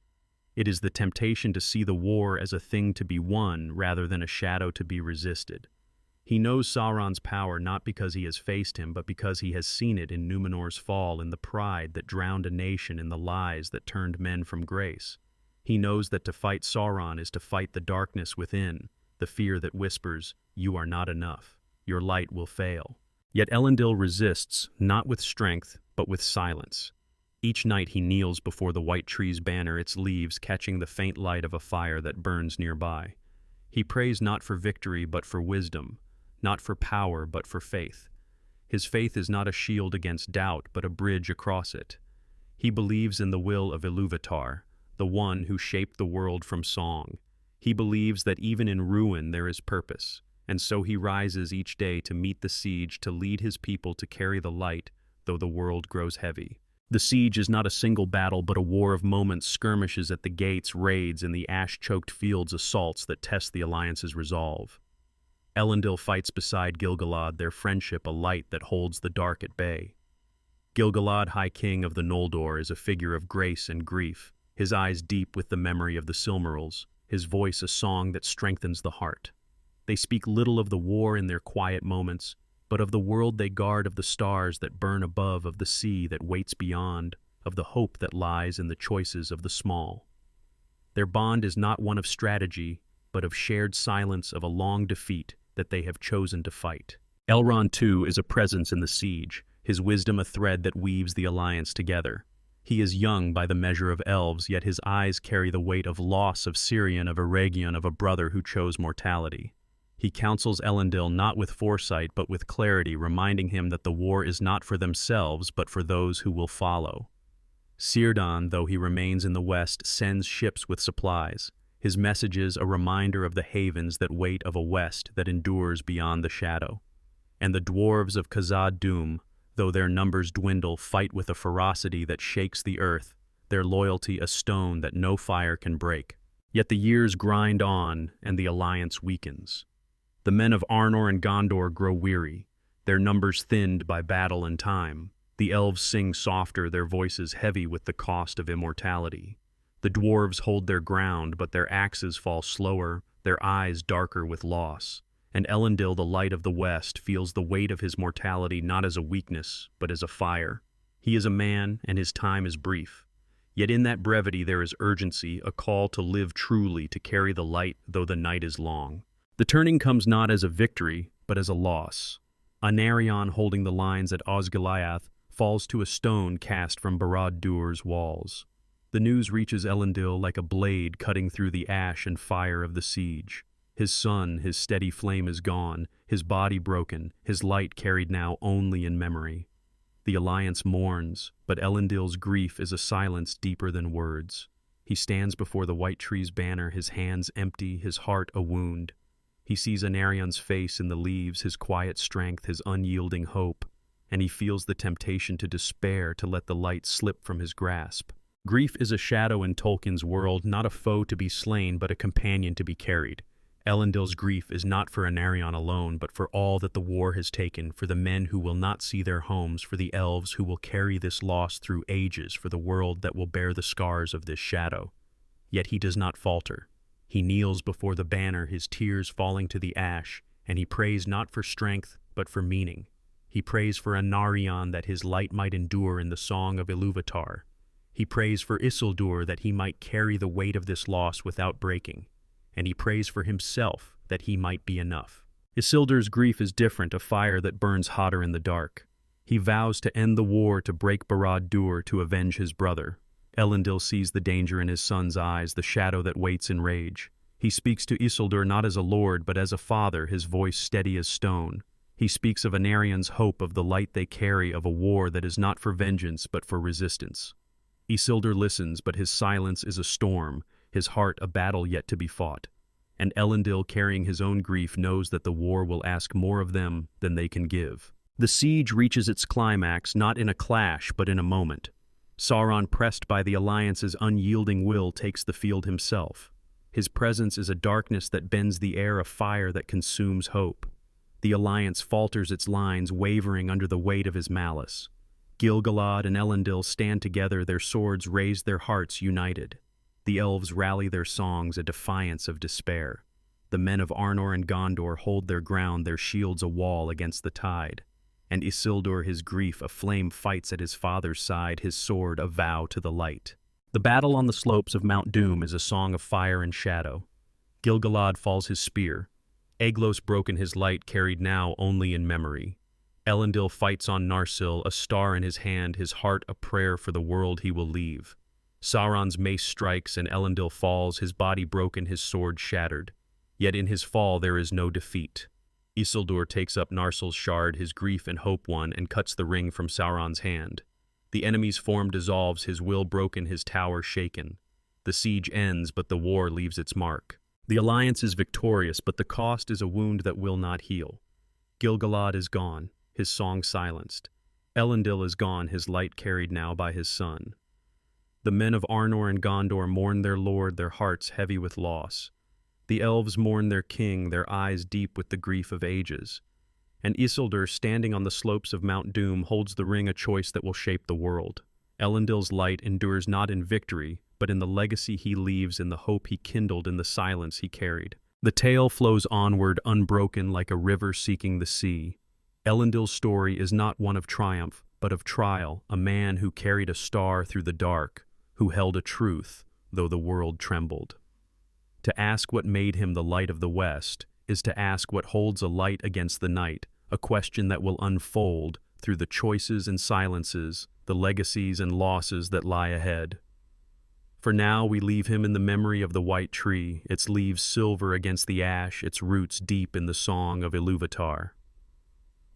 It is the temptation to see the war as a thing to be won rather than a shadow to be resisted. He knows Sauron's power not because he has faced him, but because he has seen it in Númenor's fall, in the pride that drowned a nation, in the lies that turned men from grace. He knows that to fight Sauron is to fight the darkness within, the fear that whispers, "You are not enough. Your light will fail." Yet Elendil resists, not with strength, but with silence. Each night he kneels before the white tree's banner, its leaves catching the faint light of a fire that burns nearby. He prays not for victory, but for wisdom, not for power, but for faith. His faith is not a shield against doubt, but a bridge across it. He believes in the will of Isildur, the one who shaped the world from song. He believes that even in ruin there is purpose, and so he rises each day to meet the siege, to lead his people to carry the light, though the world grows heavy. The siege is not a single battle, but a war of moments, skirmishes at the gates, raids in the ash-choked fields, assaults that test the alliance's resolve. Elendil fights beside Gil-galad, their friendship a light that holds the dark at bay. Gil-galad, High King of the Noldor, is a figure of grace and grief, his eyes deep with the memory of the Silmarils, his voice a song that strengthens the heart. They speak little of the war in their quiet moments, but of the world they guard, of the stars that burn above, of the sea that waits beyond, of the hope that lies in the choices of the small. Their bond is not one of strategy, but of shared silence, of a long defeat that they have chosen to fight. Elrond, too, is a presence in the siege, his wisdom a thread that weaves the alliance together. He is young by the measure of elves, yet his eyes carry the weight of loss, of Cirion, of Eregion, of a brother who chose mortality. He counsels Elendil not with foresight, but with clarity, reminding him that the war is not for themselves, but for those who will follow. Círdan, though he remains in the west, sends ships with supplies, his messages a reminder of the havens that wait, of a west that endures beyond the shadow. And the dwarves of Khazad-dûm, though their numbers dwindle, fight with a ferocity that shakes the earth, their loyalty a stone that no fire can break. Yet the years grind on, and the alliance weakens. The men of Arnor and Gondor grow weary, their numbers thinned by battle and time. The elves sing softer, their voices heavy with the cost of immortality. The dwarves hold their ground, but their axes fall slower, their eyes darker with loss. And Elendil, the Light of the West, feels the weight of his mortality not as a weakness, but as a fire. He is a man, and his time is brief. Yet in that brevity there is urgency, a call to live truly, to carry the light though the night is long. The turning comes not as a victory, but as a loss. Anarion, holding the lines at Osgiliath, falls to a stone cast from Barad-dûr's walls. The news reaches Elendil like a blade cutting through the ash and fire of the siege. His sun, his steady flame is gone, his body broken, his light carried now only in memory. The alliance mourns, but Elendil's grief is a silence deeper than words. He stands before the white tree's banner, his hands empty, his heart a wound. He sees Anarion's face in the leaves, his quiet strength, his unyielding hope, and he feels the temptation to despair, to let the light slip from his grasp. Grief is a shadow in Tolkien's world, not a foe to be slain, but a companion to be carried. Elendil's grief is not for Anarion alone, but for all that the war has taken, for the men who will not see their homes, for the elves who will carry this loss through ages, for the world that will bear the scars of this shadow. Yet he does not falter. He kneels before the banner, his tears falling to the ash, and he prays not for strength, but for meaning. He prays for Anarion that his light might endure in the song of Iluvatar. He prays for Isildur that he might carry the weight of this loss without breaking. And he prays for himself that he might be enough. Isildur's grief is different, a fire that burns hotter in the dark. He vows to end the war, to break Barad-dûr, to avenge his brother. Elendil sees the danger in his son's eyes, the shadow that waits in rage. He speaks to Isildur not as a lord but as a father, his voice steady as stone. He speaks of Anarian's hope, of the light they carry, of a war that is not for vengeance but for resistance. Isildur listens, but his silence is a storm, his heart a battle yet to be fought. And Elendil, carrying his own grief, knows that the war will ask more of them than they can give. The siege reaches its climax not in a clash but in a moment. Sauron, pressed by the Alliance's unyielding will, takes the field himself. His presence is a darkness that bends the air, a fire that consumes hope. The Alliance falters its lines, wavering under the weight of his malice. Gil-galad and Elendil stand together, their swords raised, their hearts united. The elves rally their songs, a defiance of despair. The men of Arnor and Gondor hold their ground, their shields a wall against the tide. And Isildur, his grief a flame, fights at his father's side, his sword a vow to the light. The battle on the slopes of Mount Doom is a song of fire and shadow. Gil-galad falls his spear. Aeglos broken, his light carried now only in memory. Elendil fights on Narsil, a star in his hand, his heart a prayer for the world he will leave. Sauron's mace strikes and Elendil falls, his body broken, his sword shattered. Yet in his fall there is no defeat. Isildur takes up Narsil's shard, his grief and hope won, and cuts the ring from Sauron's hand. The enemy's form dissolves, his will broken, his tower shaken. The siege ends, but the war leaves its mark. The Alliance is victorious, but the cost is a wound that will not heal. Gil-galad is gone, his song silenced. Elendil is gone, his light carried now by his son. The men of Arnor and Gondor mourn their lord, their hearts heavy with loss. The elves mourn their king, their eyes deep with the grief of ages. And Isildur, standing on the slopes of Mount Doom, holds the ring, a choice that will shape the world. Elendil's light endures not in victory, but in the legacy he leaves, in the hope he kindled, in the silence he carried. The tale flows onward, unbroken, like a river seeking the sea. Elendil's story is not one of triumph, but of trial, a man who carried a star through the dark, who held a truth, though the world trembled. To ask what made him the light of the West is to ask what holds a light against the night, a question that will unfold through the choices and silences, the legacies and losses that lie ahead. For now we leave him in the memory of the white tree, its leaves silver against the ash, its roots deep in the song of Ilúvatar.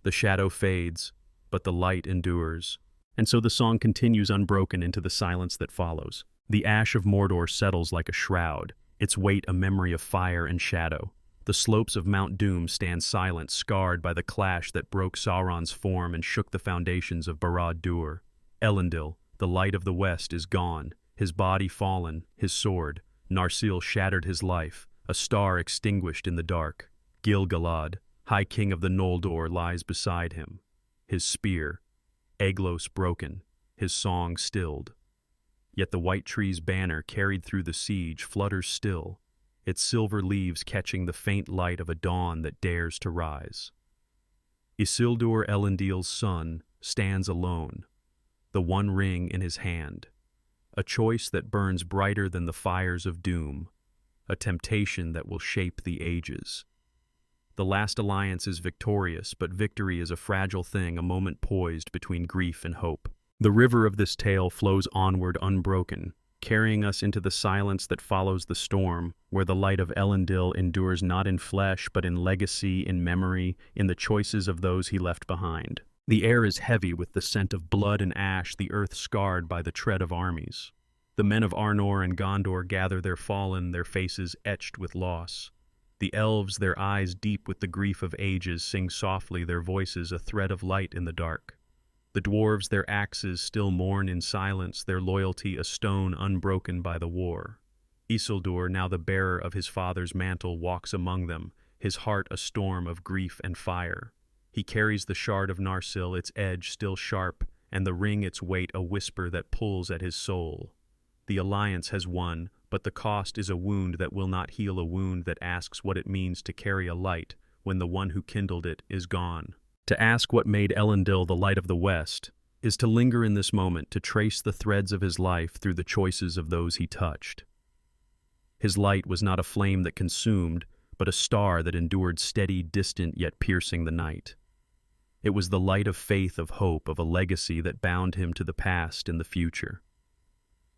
The shadow fades, but the light endures. And so the song continues unbroken into the silence that follows. The ash of Mordor settles like a shroud, its weight a memory of fire and shadow. The slopes of Mount Doom stand silent, scarred by the clash that broke Sauron's form and shook the foundations of Barad-dûr. Elendil, the light of the West, is gone, his body fallen, his sword. Narsil shattered his life, a star extinguished in the dark. Gil-galad, High King of the Noldor, lies beside him, his spear, Aeglos broken, his song stilled. Yet the white tree's banner, carried through the siege, flutters still, its silver leaves catching the faint light of a dawn that dares to rise. Isildur, Elendil's son, stands alone, the one ring in his hand, a choice that burns brighter than the fires of doom, a temptation that will shape the ages. The last alliance is victorious, but victory is a fragile thing, a moment poised between grief and hope. The river of this tale flows onward unbroken, carrying us into the silence that follows the storm, where the light of Elendil endures not in flesh, but in legacy, in memory, in the choices of those he left behind. The air is heavy with the scent of blood and ash, the earth scarred by the tread of armies. The men of Arnor and Gondor gather their fallen, their faces etched with loss. The elves, their eyes deep with the grief of ages, sing softly, their voices a thread of light in the dark. The dwarves, their axes still mourn in silence, their loyalty a stone unbroken by the war. Isildur, now the bearer of his father's mantle, walks among them, his heart a storm of grief and fire. He carries the shard of Narsil, its edge still sharp, and the ring its weight a whisper that pulls at his soul. The alliance has won, but the cost is a wound that will not heal, a wound that asks what it means to carry a light when the one who kindled it is gone. To ask what made Elendil the light of the West is to linger in this moment, to trace the threads of his life through the choices of those he touched. His light was not a flame that consumed, but a star that endured steady, distant, yet piercing the night. It was the light of faith, of hope, of a legacy that bound him to the past and the future.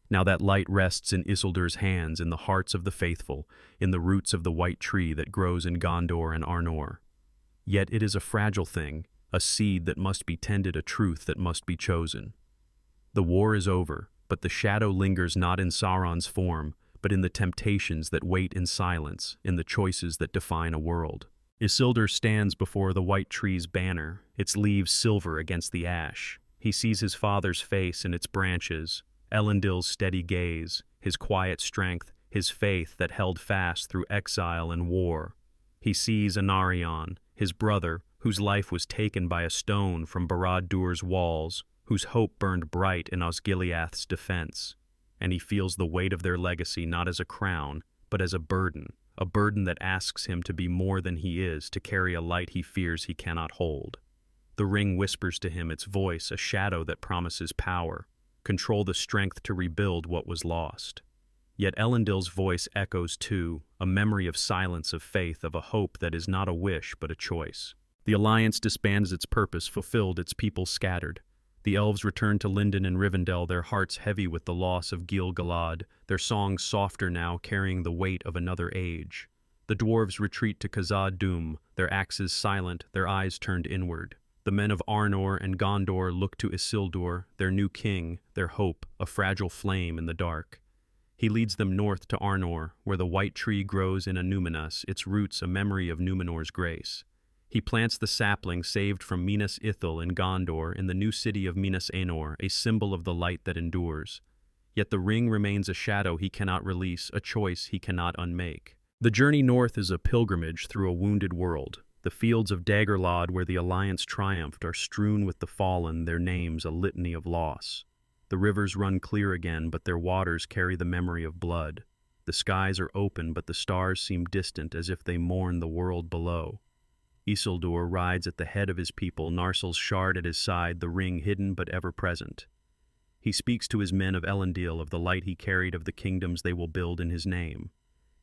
Now that light rests in Isildur's hands, in the hearts of the faithful, in the roots of the white tree that grows in Gondor and Arnor. Yet it is a fragile thing, a seed that must be tended, a truth that must be chosen. The war is over, but the shadow lingers not in Sauron's form, but in the temptations that wait in silence, in the choices that define a world. Isildur stands before the white tree's banner, its leaves silver against the ash. He sees his father's face in its branches, Elendil's steady gaze, his quiet strength, his faith that held fast through exile and war. He sees Anarion, his brother, whose life was taken by a stone from Barad-dûr's walls, whose hope burned bright in Osgiliath's defense. And he feels the weight of their legacy not as a crown, but as a burden that asks him to be more than he is, to carry a light he fears he cannot hold. The ring whispers to him, its voice a shadow that promises power, control, the strength to rebuild what was lost. Yet Elendil's voice echoes too, a memory of silence, of faith, of a hope that is not a wish but a choice. The alliance disbands, its purpose fulfilled, its people scattered. The elves return to Lindon and Rivendell, their hearts heavy with the loss of Gil-galad, their songs softer now, carrying the weight of another age. The dwarves retreat to Khazad-dûm, their axes silent, their eyes turned inward. The men of Arnor and Gondor look to Isildur, their new king, their hope, a fragile flame in the dark. He leads them north to Arnor, where the white tree grows in Númenor, its roots a memory of Númenor's grace. He plants the sapling saved from Minas Ithil in Gondor in the new city of Minas Anor, a symbol of the light that endures. Yet the ring remains a shadow he cannot release, a choice he cannot unmake. The journey north is a pilgrimage through a wounded world. The fields of Dagorlad where the Alliance triumphed are strewn with the fallen, their names a litany of loss. The rivers run clear again, but their waters carry the memory of blood. The skies are open, but the stars seem distant, as if they mourn the world below. Isildur rides at the head of his people, Narsil's shard at his side, the ring hidden but ever present. He speaks to his men of Elendil, of the light he carried, of the kingdoms they will build in his name.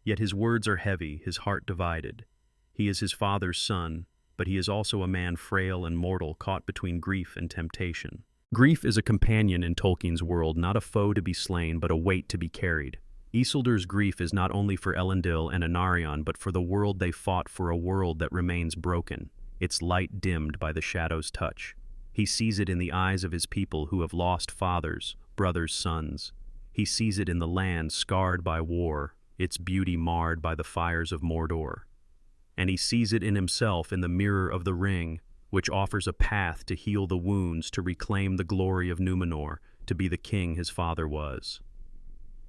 Yet his words are heavy, his heart divided. He is his father's son, but he is also a man frail and mortal, caught between grief and temptation. Grief is a companion in Tolkien's world, not a foe to be slain, but a weight to be carried. Isildur's grief is not only for Elendil and Anarion, but for the world they fought for, a world that remains broken, its light dimmed by the shadow's touch. He sees it in the eyes of his people who have lost fathers, brothers, sons. He sees it in the land scarred by war, its beauty marred by the fires of Mordor. And he sees it in himself, in the mirror of the ring, which offers a path to heal the wounds, to reclaim the glory of Númenor, to be the king his father was.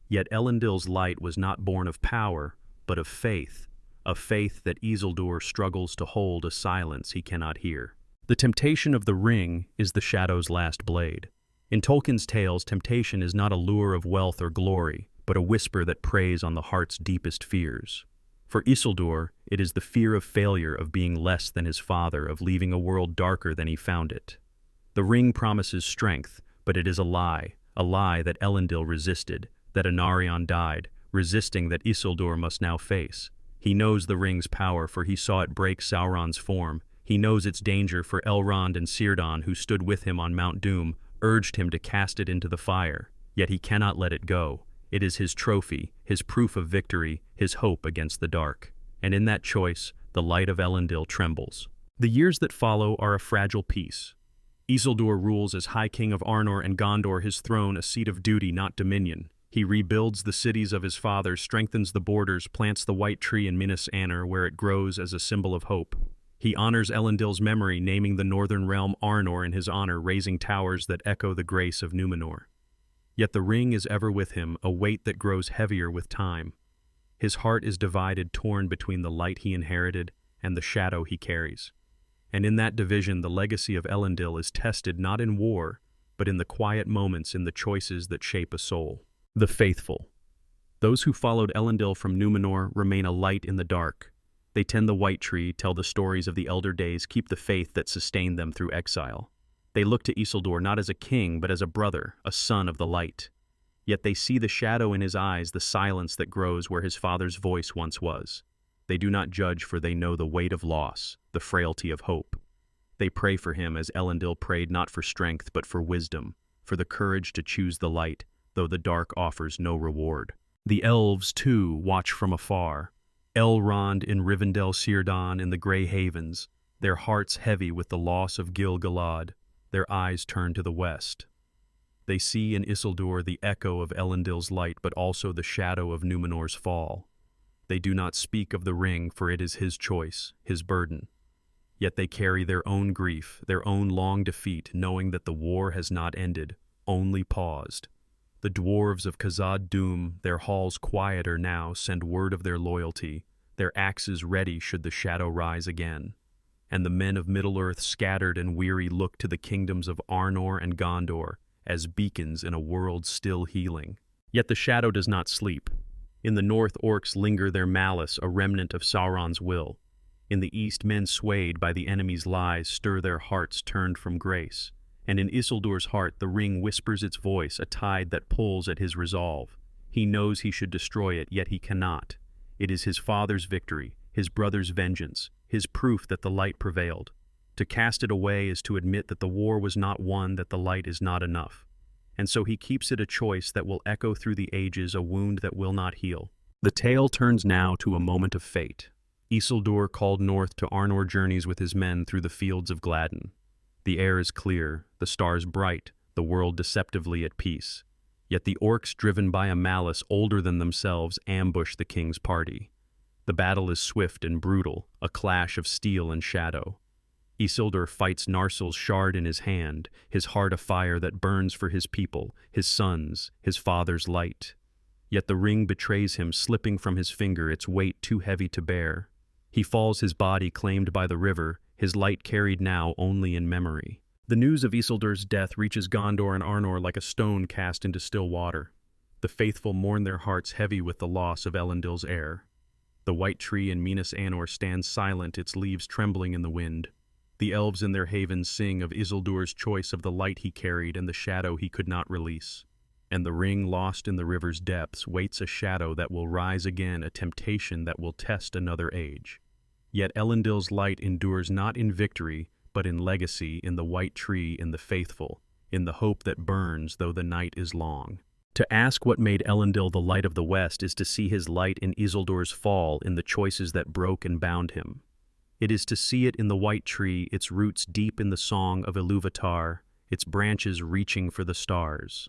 Yet Elendil's light was not born of power, but of faith, a faith that Isildur struggles to hold, a silence he cannot hear. The temptation of the ring is the shadow's last blade. In Tolkien's tales, temptation is not a lure of wealth or glory, but a whisper that preys on the heart's deepest fears. For Isildur, it is the fear of failure, of being less than his father, of leaving a world darker than he found it. The ring promises strength, but it is a lie that Elendil resisted, that Anarion died, resisting, that Isildur must now face. He knows the ring's power, for he saw it break Sauron's form. He knows its danger, for Elrond and Círdan, who stood with him on Mount Doom, urged him to cast it into the fire. Yet he cannot let it go. It is his trophy, his proof of victory, his hope against the dark. And in that choice, the light of Elendil trembles. The years that follow are a fragile peace. Isildur rules as High King of Arnor and Gondor, his throne a seat of duty, not dominion. He rebuilds the cities of his fathers, strengthens the borders, plants the white tree in Minas Anor, where it grows as a symbol of hope. He honors Elendil's memory, naming the northern realm Arnor in his honor, raising towers that echo the grace of Númenor. Yet the ring is ever with him, a weight that grows heavier with time. His heart is divided, torn between the light he inherited and the shadow he carries. And in that division, the legacy of Elendil is tested not in war, but in the quiet moments, in the choices that shape a soul. The faithful. Those who followed Elendil from Númenor remain a light in the dark. They tend the white tree, tell the stories of the elder days, keep the faith that sustained them through exile. They look to Isildur not as a king, but as a brother, a son of the light. Yet they see the shadow in his eyes, the silence that grows where his father's voice once was. They do not judge, for they know the weight of loss, the frailty of hope. They pray for him as Elendil prayed, not for strength, but for wisdom, for the courage to choose the light, though the dark offers no reward. The elves, too, watch from afar. Elrond in Rivendell Círdan in the Grey Havens, their hearts heavy with the loss of Gil-galad, their eyes turn to the west. They see in Isildur the echo of Elendil's light, but also the shadow of Númenor's fall. They do not speak of the ring, for it is his choice, his burden. Yet they carry their own grief, their own long defeat, knowing that the war has not ended, only paused. The dwarves of Khazad-dûm, their halls quieter now, send word of their loyalty, their axes ready should the shadow rise again. And the men of Middle-earth, scattered and weary, look to the kingdoms of Arnor and Gondor as beacons in a world still healing. Yet the shadow does not sleep. In the north, orcs linger their malice, a remnant of Sauron's will. In the east, men swayed by the enemy's lies stir their hearts turned from grace. And in Isildur's heart the ring whispers its voice, a tide that pulls at his resolve. He knows he should destroy it, yet he cannot. It is his father's victory, his brother's vengeance, his proof that the light prevailed. To cast it away is to admit that the war was not won, that the light is not enough. And so he keeps it a choice that will echo through the ages, a wound that will not heal. The tale turns now to a moment of fate. Isildur, called north to Arnor, journeys with his men through the fields of Gladden. The air is clear, the stars bright, the world deceptively at peace. Yet the orcs, driven by a malice older than themselves, ambush the king's party. The battle is swift and brutal, a clash of steel and shadow. Isildur fights Narsil's shard in his hand, his heart a fire that burns for his people, his sons, his father's light. Yet the ring betrays him, slipping from his finger, its weight too heavy to bear. He falls, his body claimed by the river, his light carried now only in memory. The news of Isildur's death reaches Gondor and Arnor like a stone cast into still water. The faithful mourn, their hearts heavy with the loss of Elendil's heir. The white tree in Minas Anor stands silent, its leaves trembling in the wind. The elves in their havens sing of Isildur's choice of the light he carried and the shadow he could not release. And the ring, lost in the river's depths, waits a shadow that will rise again, a temptation that will test another age. Yet Elendil's light endures not in victory, but in legacy, in the white tree, in the faithful, in the hope that burns though the night is long. To ask what made Elendil the Light of the West is to see his light in Isildur's fall, in the choices that broke and bound him. It is to see it in the white tree, its roots deep in the song of Ilúvatar, its branches reaching for the stars.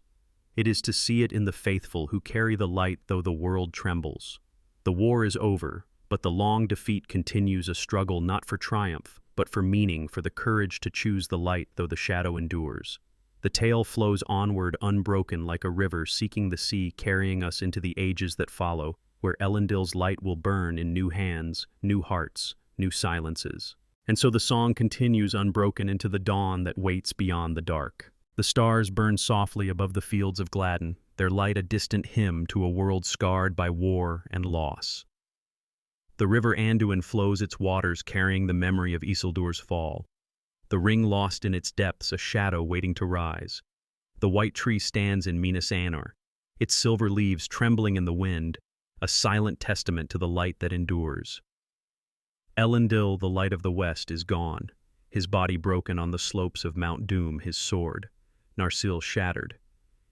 It is to see it in the faithful who carry the light though the world trembles. The war is over, but the long defeat continues, a struggle not for triumph, but for meaning, for the courage to choose the light though the shadow endures. The tale flows onward unbroken like a river seeking the sea, carrying us into the ages that follow, where Elendil's light will burn in new hands, new hearts, new silences. And so the song continues unbroken into the dawn that waits beyond the dark. The stars burn softly above the fields of Gladden, their light a distant hymn to a world scarred by war and loss. The river Anduin flows its waters, carrying the memory of Isildur's fall. The ring lost in its depths, a shadow waiting to rise. The white tree stands in Minas Anor, its silver leaves trembling in the wind, a silent testament to the light that endures. Elendil, the Light of the West, is gone, his body broken on the slopes of Mount Doom, his sword, Narsil, shattered.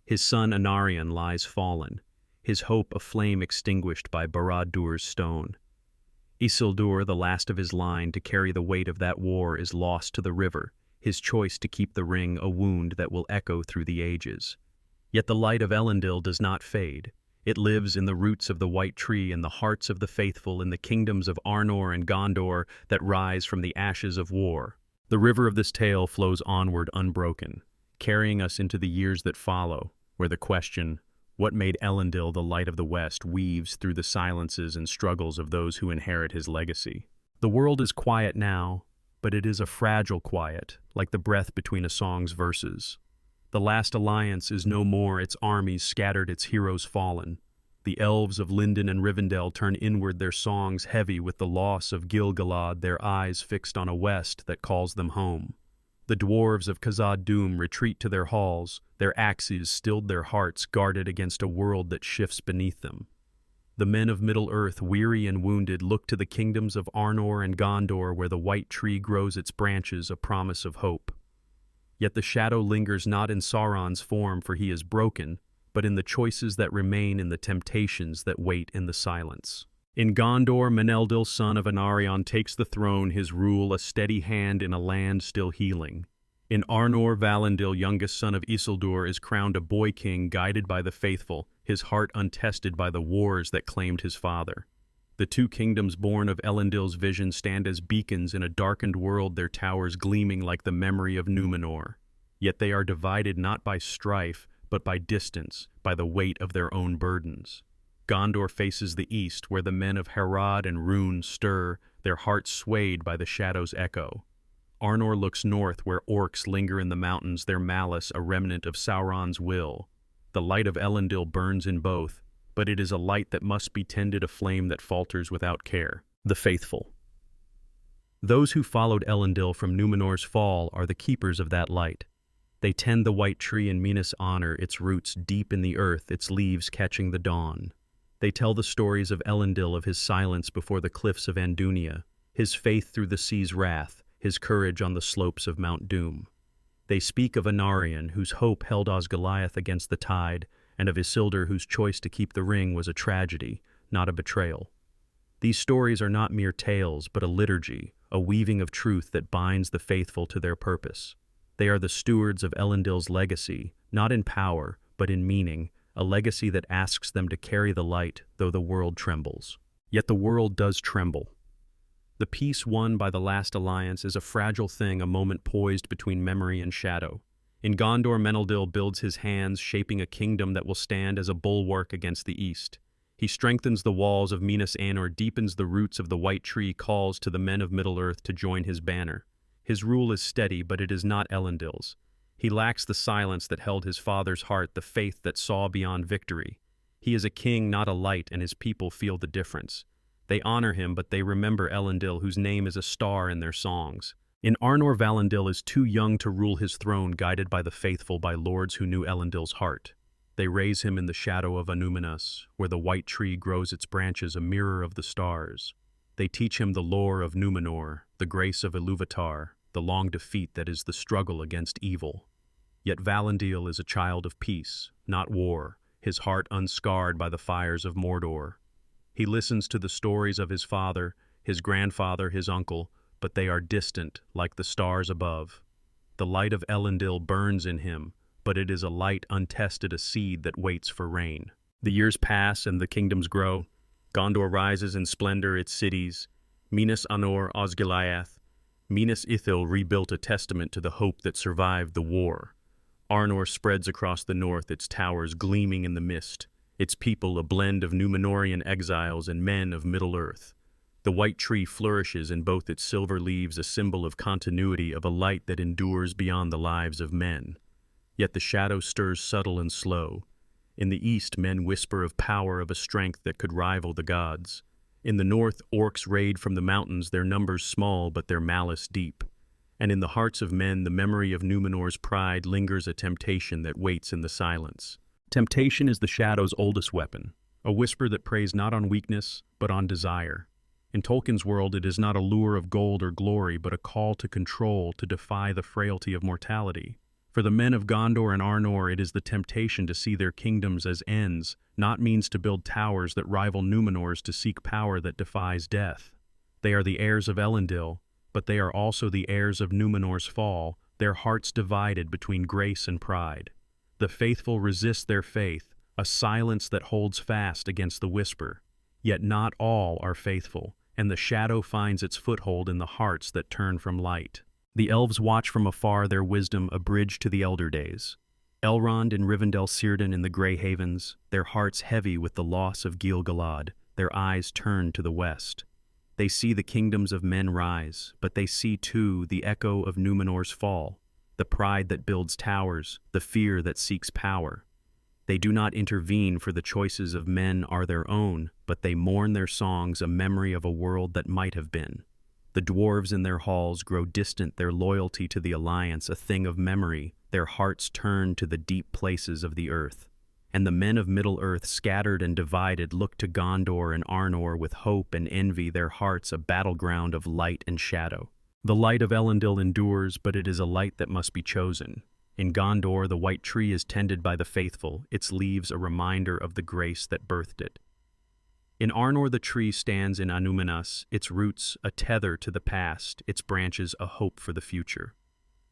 His son Anarion lies fallen, his hope a flame extinguished by Barad-dûr's stone. Isildur, the last of his line to carry the weight of that war, is lost to the river, his choice to keep the ring a wound that will echo through the ages. Yet the light of Elendil does not fade. It lives in the roots of the white tree, in the hearts of the faithful, in the kingdoms of Arnor and Gondor that rise from the ashes of war. The river of this tale flows onward unbroken, carrying us into the years that follow, where the question, what made Elendil the Light of the West, weaves through the silences and struggles of those who inherit his legacy. The world is quiet now, but it is a fragile quiet, like the breath between a song's verses. The last alliance is no more, its armies scattered, its heroes fallen. The elves of Lindon and Rivendell turn inward, their songs heavy with the loss of Gil-galad, their eyes fixed on a west that calls them home. The dwarves of Khazad-dûm retreat to their halls, their axes stilled their hearts, guarded against a world that shifts beneath them. The men of Middle-earth, weary and wounded, look to the kingdoms of Arnor and Gondor, where the white tree grows its branches, a promise of hope. Yet the shadow lingers not in Sauron's form, for he is broken, but in the choices that remain, in the temptations that wait in the silence. In Gondor, Elendil, son of Anarion, takes the throne, his rule a steady hand in a land still healing. In Arnor, Valinor, youngest son of Isildur, is crowned a boy king guided by the faithful, his heart untested by the wars that claimed his father. The two kingdoms born of Elendil's vision stand as beacons in a darkened world, their towers gleaming like the memory of Númenor. Yet they are divided not by strife, but by distance, by the weight of their own burdens. Gondor faces the east, where the men of Harad and Rhûn stir, their hearts swayed by the shadow's echo. Arnor looks north, where orcs linger in the mountains, their malice a remnant of Sauron's will. The light of Elendil burns in both, but it is a light that must be tended, a flame that falters without care. The faithful. Those who followed Elendil from Númenor's fall are the keepers of that light. They tend the white tree in Minas honor, its roots deep in the earth, its leaves catching the dawn. They tell the stories of Elendil, of his silence before the cliffs of Andunia, his faith through the sea's wrath, his courage on the slopes of Mount Doom. They speak of Anarion, whose hope held Osgiliath against the tide, and of Isildur, whose choice to keep the ring was a tragedy, not a betrayal. These stories are not mere tales, but a liturgy, a weaving of truth that binds the faithful to their purpose. They are the stewards of Elendil's legacy, not in power, but in meaning, a legacy that asks them to carry the light, though the world trembles. Yet the world does tremble. The peace won by the last alliance is a fragile thing, a moment poised between memory and shadow. In Gondor, Elendil builds his hands, shaping a kingdom that will stand as a bulwark against the east. He strengthens the walls of Minas Anor, deepens the roots of the white tree, calls to the men of Middle-earth to join his banner. His rule is steady, but it is not Elendil's. He lacks the silence that held his father's heart, the faith that saw beyond victory. He is a king, not a light, and his people feel the difference. They honor him, but they remember Elendil, whose name is a star in their songs. In Arnor, Valinor is too young to rule his throne, guided by the faithful, by lords who knew Elendil's heart. They raise him in the shadow of Anúminas, where the white tree grows its branches, a mirror of the stars. They teach him the lore of Númenor, the grace of Ilúvatar, the long defeat that is the struggle against evil. Yet Valinor is a child of peace, not war, his heart unscarred by the fires of Mordor. He listens to the stories of his father, his grandfather, his uncle, but they are distant, like the stars above. The light of Elendil burns in him, but it is a light untested, a seed that waits for rain. The years pass and the kingdoms grow. Gondor rises in splendor, its cities. Minas Anor, Osgiliath. Minas Ithil rebuilt, a testament to the hope that survived the war. Arnor spreads across the north, its towers gleaming in the mist. Its people a blend of Númenorian exiles and men of Middle-earth. The white tree flourishes in both its silver leaves, a symbol of continuity, of a light that endures beyond the lives of men. Yet the shadow stirs subtle and slow. In the east, men whisper of power, of a strength that could rival the gods. In the north, orcs raid from the mountains, their numbers small but their malice deep. And in the hearts of men, the memory of Númenor's pride lingers, a temptation that waits in the silence. Temptation is the shadow's oldest weapon, a whisper that preys not on weakness, but on desire. In Tolkien's world, it is not a lure of gold or glory, but a call to control, to defy the frailty of mortality. For the men of Gondor and Arnor, it is the temptation to see their kingdoms as ends, not means to build towers that rival Númenor's, to seek power that defies death. They are the heirs of Elendil, but they are also the heirs of Númenor's fall, their hearts divided between grace and pride. The faithful resist their faith, a silence that holds fast against the whisper. Yet not all are faithful, and the shadow finds its foothold in the hearts that turn from light. The elves watch from afar, their wisdom a bridge to the elder days. Elrond and Rivendell Círdan in the Grey Havens, their hearts heavy with the loss of Gil-galad, their eyes turned to the west. They see the kingdoms of men rise, but they see too the echo of Númenor's fall, the pride that builds towers, the fear that seeks power. They do not intervene, for the choices of men are their own, but they mourn their songs, a memory of a world that might have been. The dwarves in their halls grow distant, their loyalty to the alliance a thing of memory, their hearts turn to the deep places of the earth. And the men of Middle-earth, scattered and divided, look to Gondor and Arnor with hope and envy, their hearts a battleground of light and shadow. The light of Elendil endures, but it is a light that must be chosen. In Gondor, the white tree is tended by the faithful, its leaves a reminder of the grace that birthed it. In Arnor, the tree stands in Anúminas, its roots a tether to the past, its branches a hope for the future.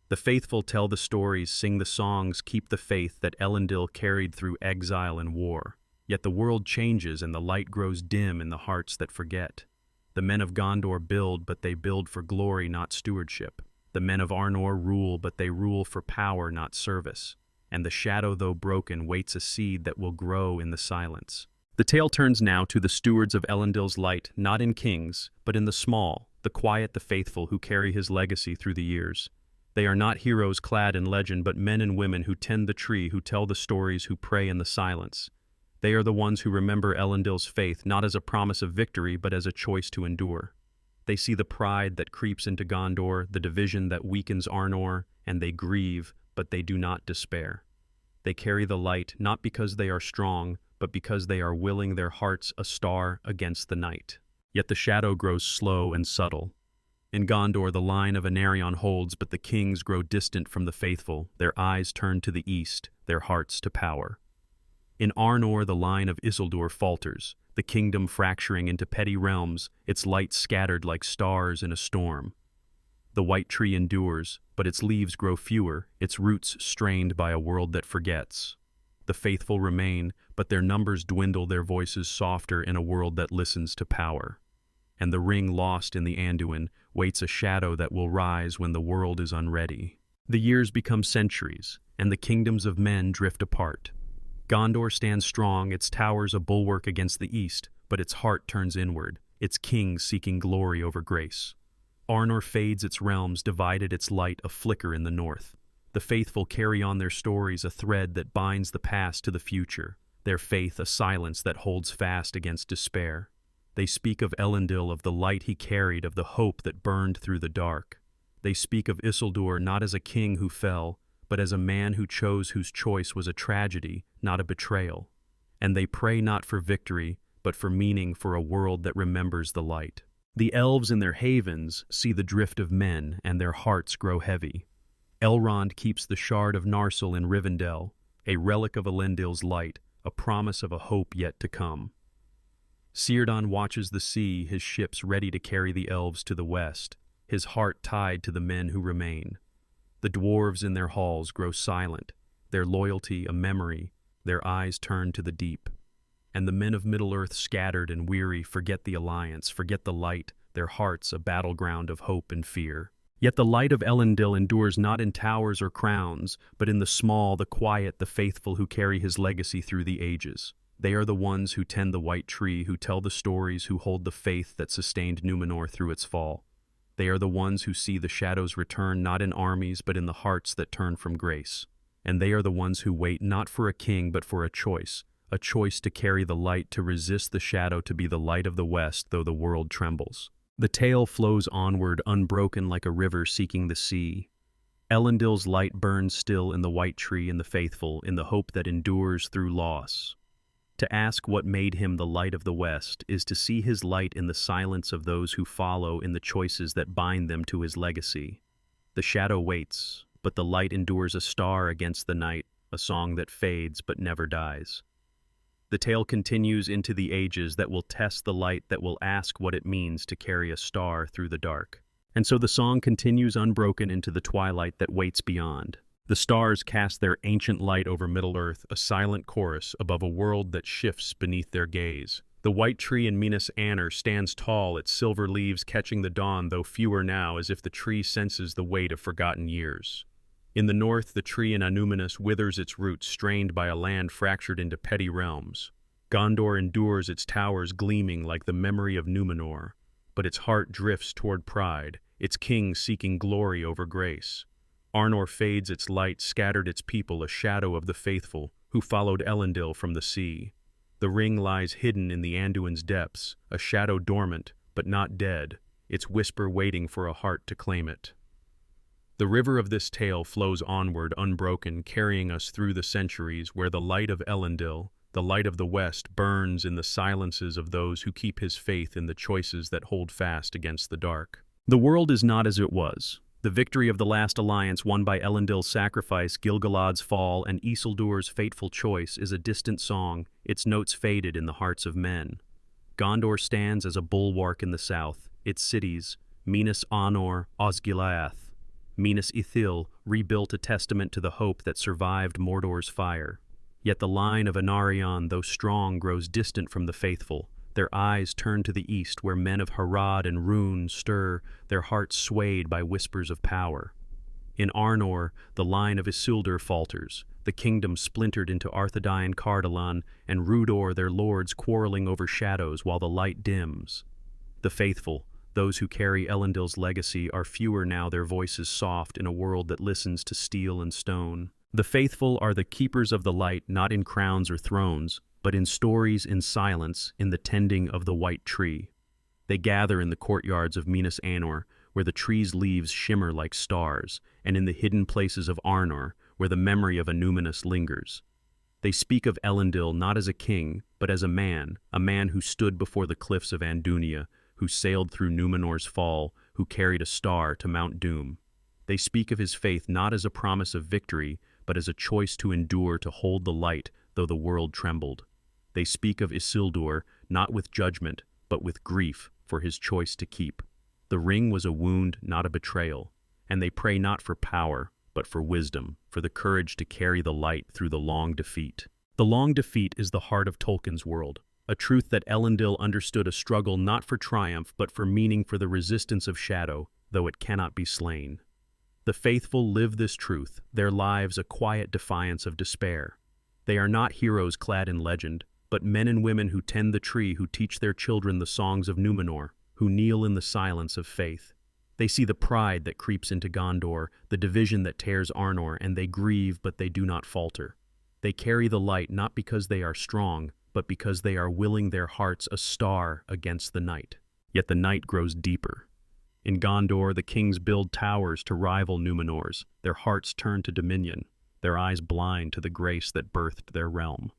The faithful tell the stories, sing the songs, keep the faith that Elendil carried through exile and war. Yet the world changes and the light grows dim in the hearts that forget. The men of Gondor build, but they build for glory, not stewardship. The men of Arnor rule, but they rule for power, not service. And the shadow, though broken, waits a seed that will grow in the silence. The tale turns now to the stewards of Elendil's light, not in kings, but in the small, the quiet, the faithful who carry his legacy through the years. They are not heroes clad in legend, but men and women who tend the tree, who tell the stories, who pray in the silence. They are the ones who remember Elendil's faith, not as a promise of victory, but as a choice to endure. They see the pride that creeps into Gondor, the division that weakens Arnor, and they grieve, but they do not despair. They carry the light, not because they are strong, but because they are willing, their hearts a star against the night. Yet the shadow grows slow and subtle. In Gondor, the line of Anarion holds, but the kings grow distant from the faithful, their eyes turn to the east, their hearts to power. In Arnor, the line of Isildur falters, the kingdom fracturing into petty realms, its light scattered like stars in a storm. The white tree endures, but its leaves grow fewer, its roots strained by a world that forgets. The faithful remain, but their numbers dwindle, their voices softer in a world that listens to power. And the ring lost in the Anduin waits a shadow that will rise when the world is unready. The years become centuries, and the kingdoms of men drift apart. Gondor stands strong, its towers a bulwark against the east, but its heart turns inward, its kings seeking glory over grace. Arnor fades, its realms divided, its light a flicker in the north. The faithful carry on their stories, a thread that binds the past to the future, their faith a silence that holds fast against despair. They speak of Elendil, of the light he carried, of the hope that burned through the dark. They speak of Isildur not as a king who fell, but as a man who chose, whose choice was a tragedy, not a betrayal. And they pray not for victory, but for meaning, for a world that remembers the light. The elves in their havens see the drift of men, and their hearts grow heavy. Elrond keeps the shard of Narsil in Rivendell, a relic of Elendil's light, a promise of a hope yet to come. Círdan watches the sea, his ships ready to carry the elves to the west, his heart tied to the men who remain. The dwarves in their halls grow silent, their loyalty a memory, their eyes turn to the deep. And the men of Middle-earth, scattered and weary, forget the alliance, forget the light, their hearts a battleground of hope and fear. Yet the light of Elendil endures not in towers or crowns, but in the small, the quiet, the faithful who carry his legacy through the ages. They are the ones who tend the white tree, who tell the stories, who hold the faith that sustained Númenor through its fall. They are the ones who see the shadows return not in armies, but in the hearts that turn from grace. And they are the ones who wait not for a king, but for a choice to carry the light, to resist the shadow, to be the light of the west, though the world trembles. The tale flows onward, unbroken like a river seeking the sea. Elendil's light burns still in the white tree, in the faithful, in the hope that endures through loss. To ask what made him the light of the West is to see his light in the silence of those who follow, in the choices that bind them to his legacy. The shadow waits, but the light endures, a star against the night, a song that fades but never dies. The tale continues into the ages that will test the light, that will ask what it means to carry a star through the dark. And so the song continues unbroken into the twilight that waits beyond. The stars cast their ancient light over Middle-earth, a silent chorus above a world that shifts beneath their gaze. The white tree in Minas Anor stands tall, its silver leaves catching the dawn, though fewer now, as if the tree senses the weight of forgotten years. In the north, the tree in Anúminas withers, its roots strained by a land fractured into petty realms. Gondor endures, its towers gleaming like the memory of Númenor, but its heart drifts toward pride, its king seeking glory over grace. Arnor fades, its light scattered, its people a shadow of the faithful who followed Elendil from the sea. The ring lies hidden in the Anduin's depths, a shadow dormant but not dead, its whisper waiting for a heart to claim it. The river of this tale flows onward unbroken, carrying us through the centuries, where the light of Elendil, the light of the West, burns in the silences of those who keep his faith in the choices that hold fast against the dark. The world is not as it was. The victory of the last alliance won by Elendil's sacrifice, Gil-galad's fall, and Isildur's fateful choice is a distant song, its notes faded in the hearts of men. Gondor stands as a bulwark in the south, its cities, Minas Anor, Osgiliath, Minas Ithil, rebuilt a testament to the hope that survived Mordor's fire. Yet the line of Anarion, though strong, grows distant from the faithful. Their eyes turn to the east, where men of Harad and Rhûn stir, their hearts swayed by whispers of power. In Arnor, the line of Isildur falters, the kingdom splintered into Arthedain Cardolan, and Rudor, their lords, quarreling over shadows while the light dims. The faithful, those who carry Elendil's legacy, are fewer now, their voices soft in a world that listens to steel and stone. The faithful are the keepers of the light, not in crowns or thrones, but in stories, in silence, in the tending of the white tree. They gather in the courtyards of Minas Anor, where the tree's leaves shimmer like stars, and in the hidden places of Arnor, where the memory of a Númenor lingers. They speak of Elendil not as a king, but as a man who stood before the cliffs of Andunia, who sailed through Númenor's fall, who carried a star to Mount Doom. They speak of his faith not as a promise of victory, but as a choice to endure, to hold the light, though the world trembled. They speak of Isildur not with judgment, but with grief for his choice to keep. The ring was a wound, not a betrayal, and they pray not for power, but for wisdom, for the courage to carry the light through the long defeat. The long defeat is the heart of Tolkien's world, a truth that Elendil understood, a struggle not for triumph, but for meaning, for the resistance of shadow, though it cannot be slain. The faithful live this truth, their lives a quiet defiance of despair. They are not heroes clad in legend, but men and women who tend the tree, who teach their children the songs of Númenor, who kneel in the silence of faith. They see the pride that creeps into Gondor, the division that tears Arnor, and they grieve, but they do not falter. They carry the light not because they are strong, but because they are willing, their hearts a star against the night. Yet the night grows deeper. In Gondor, the kings build towers to rival Númenor's, their hearts turn to dominion, their eyes blind to the grace that birthed their realm.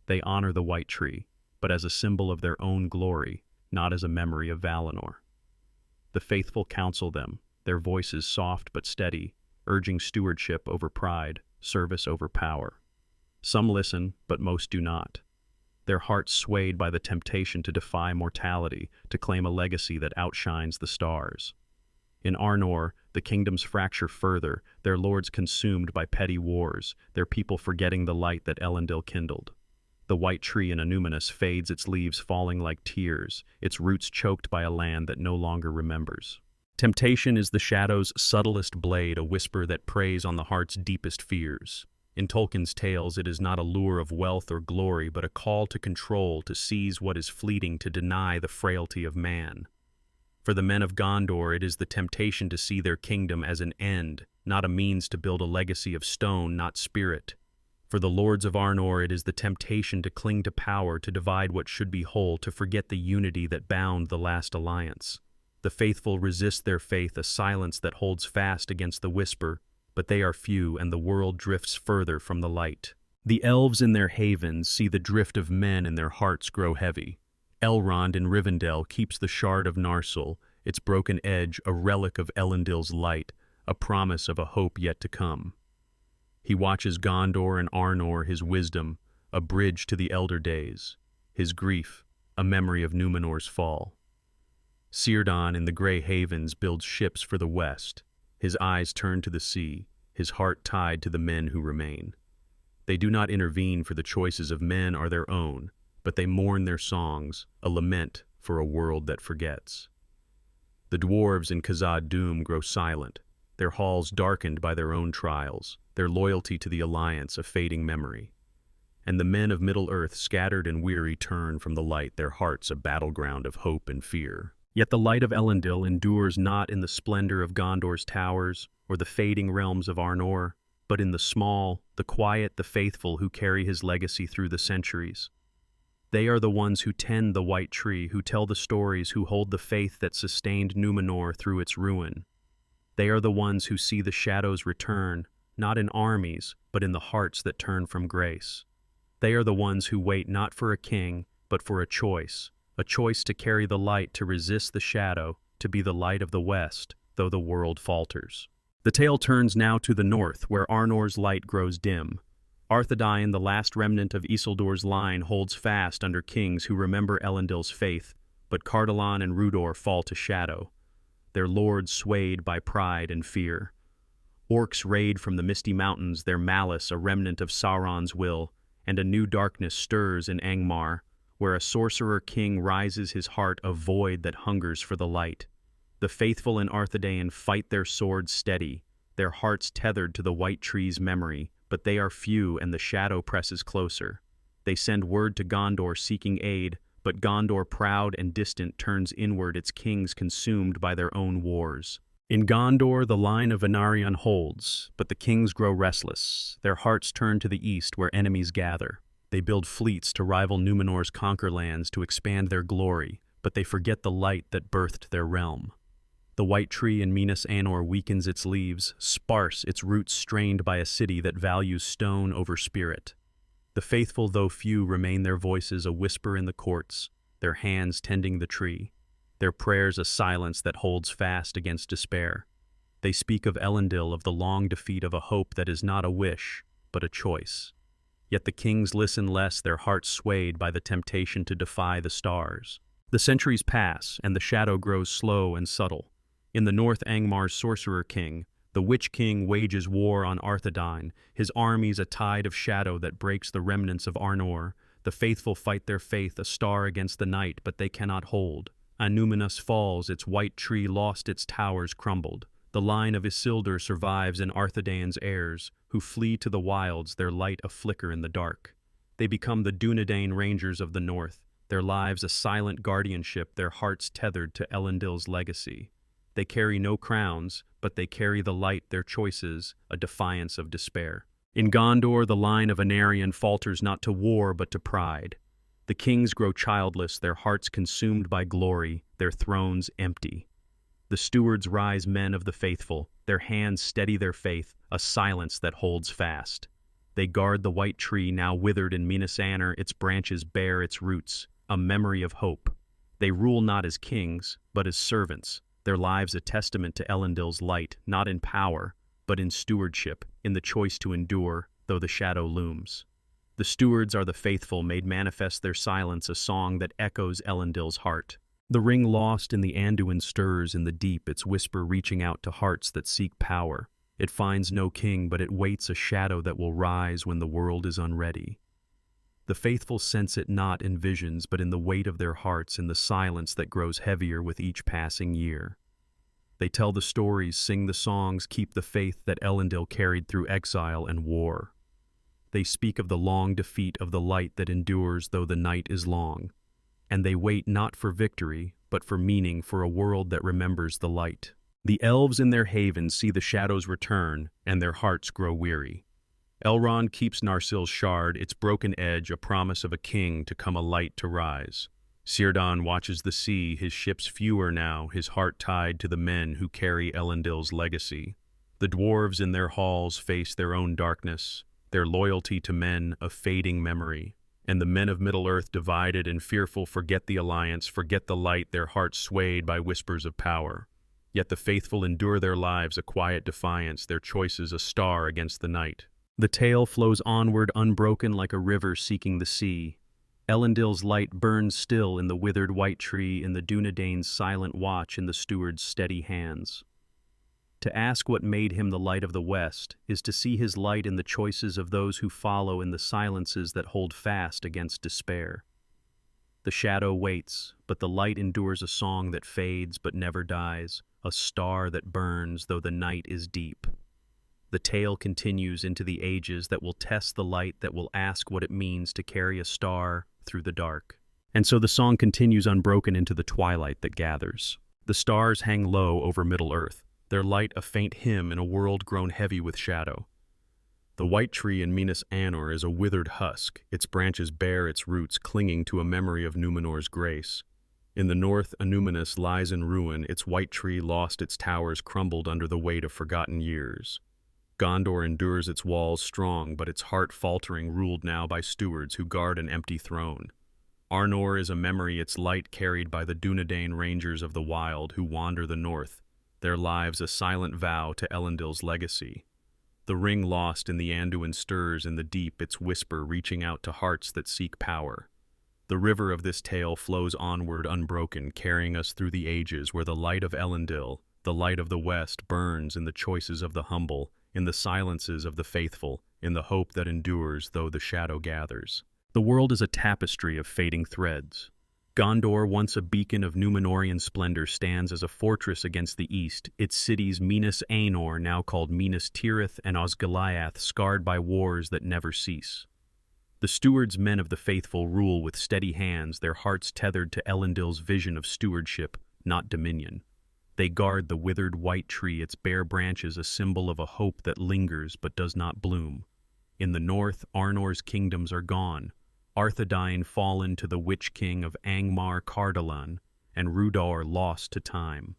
They honor the white tree, but as a symbol of their own glory, not as a memory of Valinor. The faithful counsel them, their voices soft but steady, urging stewardship over pride, service over power. Some listen, but most do not. Their hearts swayed by the temptation to defy mortality, to claim a legacy that outshines the stars. In Arnor, the kingdoms fracture further, their lords consumed by petty wars, their people forgetting the light that Elendil kindled. The white tree in Númenor fades, its leaves falling like tears, its roots choked by a land that no longer remembers. Temptation is the shadow's subtlest blade, a whisper that preys on the heart's deepest fears. In Tolkien's tales, it is not a lure of wealth or glory, but a call to control, to seize what is fleeting, to deny the frailty of man. For the men of Gondor, it is the temptation to see their kingdom as an end, not a means to build a legacy of stone, not spirit. For the lords of Arnor, it is the temptation to cling to power, to divide what should be whole, to forget the unity that bound the last alliance. The faithful resist their faith, a silence that holds fast against the whisper, but they are few, and the world drifts further from the light. The elves in their havens see the drift of men, and their hearts grow heavy. Elrond in Rivendell keeps the shard of Narsil, its broken edge a relic of Elendil's light, a promise of a hope yet to come. He watches Gondor and Arnor, his wisdom, a bridge to the elder days, his grief, a memory of Númenor's fall. Círdan in the Grey Havens builds ships for the west, his eyes turned to the sea, his heart tied to the men who remain. They do not intervene, for the choices of men are their own, but they mourn their songs, a lament for a world that forgets. The dwarves in Khazad-dûm grow silent, their halls darkened by their own trials, their loyalty to the alliance a fading memory. And the men of Middle-earth, scattered and weary, turn from the light, their hearts a battleground of hope and fear. Yet the light of Elendil endures not in the splendor of Gondor's towers or the fading realms of Arnor, but in the small, the quiet, the faithful who carry his legacy through the centuries. They are the ones who tend the white tree, who tell the stories, who hold the faith that sustained Númenor through its ruin. They are the ones who see the shadows return, not in armies, but in the hearts that turn from grace. They are the ones who wait not for a king, but for a choice to carry the light, to resist the shadow, to be the light of the West, though the world falters. The tale turns now to the north, where Arnor's light grows dim. Arthedain, the last remnant of Isildur's line, holds fast under kings who remember Elendil's faith, but Cardolan and Rudor fall to shadow, their lords swayed by pride and fear. Orcs raid from the misty mountains, their malice a remnant of Sauron's will, and a new darkness stirs in Angmar, where a sorcerer king rises his heart a void that hungers for the light. The faithful in Arthedain fight their swords steady, their hearts tethered to the white tree's memory, but they are few and the shadow presses closer. They send word to Gondor seeking aid, but Gondor, proud and distant, turns inward, its kings consumed by their own wars. In Gondor, the line of Venarion holds, but the kings grow restless. Their hearts turn to the east, where enemies gather. They build fleets to rival Númenor's conquer lands to expand their glory, but they forget the light that birthed their realm. The white tree in Minas Anor weakens its leaves, sparse, its roots strained by a city that values stone over spirit. The faithful, though few, remain, their voices a whisper in the courts, their hands tending the tree, their prayers a silence that holds fast against despair. They speak of Elendil, of the long defeat of a hope that is not a wish, but a choice. Yet the kings listen less, their hearts swayed by the temptation to defy the stars. The centuries pass, and the shadow grows slow and subtle. In the north, Angmar's sorcerer king, the Witch King, wages war on Arthedain, his armies a tide of shadow that breaks the remnants of Arnor. The faithful fight their faith, a star against the night, but they cannot hold. Númenor falls, its white tree lost, its towers crumbled. The line of Isildur survives in Arthedain's heirs, who flee to the wilds, their light a flicker in the dark. They become the Dunedain Rangers of the north, their lives a silent guardianship, their hearts tethered to Elendil's legacy. They carry no crowns, but they carry the light, their choices, a defiance of despair. In Gondor, the line of Venarion falters not to war, but to pride. The kings grow childless, their hearts consumed by glory, their thrones empty. The stewards rise, men of the faithful, their hands steady their faith, a silence that holds fast. They guard the white tree, now withered in Minas Anor, its branches bare its roots, a memory of hope. They rule not as kings, but as servants, their lives a testament to Elendil's light, not in power, but in stewardship, in the choice to endure, though the shadow looms. The stewards are the faithful, made manifest their silence, a song that echoes Elendil's heart. The ring lost in the Anduin stirs in the deep, its whisper reaching out to hearts that seek power. It finds no king, but it waits a shadow that will rise when the world is unready. The faithful sense it not in visions, but in the weight of their hearts, in the silence that grows heavier with each passing year. They tell the stories, sing the songs, keep the faith that Elendil carried through exile and war. They speak of the long defeat of the light that endures though the night is long. And they wait not for victory, but for meaning, for a world that remembers the light. The elves in their havens see the shadows return, and their hearts grow weary. Elrond keeps Narsil's shard, its broken edge a promise of a king to come, a light to rise. Círdan watches the sea, his ships fewer now, his heart tied to the men who carry Elendil's legacy. The dwarves in their halls face their own darkness, their loyalty to men a fading memory. And the men of Middle-earth, divided and fearful, forget the alliance, forget the light, their hearts swayed by whispers of power. Yet the faithful endure their lives a quiet defiance, their choices a star against the night. The tale flows onward unbroken like a river seeking the sea. Elendil's light burns still in the withered white tree, in the Dunedain's silent watch, in the steward's steady hands. To ask what made him the light of the West is to see his light in the choices of those who follow, in the silences that hold fast against despair. The shadow waits, but the light endures, a song that fades but never dies, a star that burns though the night is deep. The tale continues into the ages that will test the light, that will ask what it means to carry a star through the dark. And so the song continues unbroken into the twilight that gathers. The stars hang low over Middle-earth, their light a faint hymn in a world grown heavy with shadow. The white tree in Minas Anor is a withered husk, its branches bare its roots, clinging to a memory of Númenor's grace. In the north, Númenor lies in ruin, its white tree lost, its towers crumbled under the weight of forgotten years. Gondor endures, its walls strong, but its heart faltering, ruled now by stewards who guard an empty throne. Arnor is a memory, its light carried by the Dunedain Rangers of the wild who wander the north. their lives a silent vow to Elendil's legacy. The ring lost in the Anduin stirs in the deep, its whisper reaching out to hearts that seek power. The river of this tale flows onward unbroken, carrying us through the ages where the light of Elendil, the light of the West, burns in the choices of the humble, in the silences of the faithful, in the hope that endures though the shadow gathers. The world is a tapestry of fading threads. Gondor, once a beacon of Númenorian splendor, stands as a fortress against the east, its cities Minas Anor, now called Minas Tirith, and Osgiliath, scarred by wars that never cease. The stewards, men of the faithful, rule with steady hands, their hearts tethered to Elendil's vision of stewardship, not dominion. They guard the withered white tree, its bare branches a symbol of a hope that lingers but does not bloom. In the north, Arnor's kingdoms are gone, Arthedain fallen to the Witch King of Angmar Cardolan, and Rhudaur lost to time.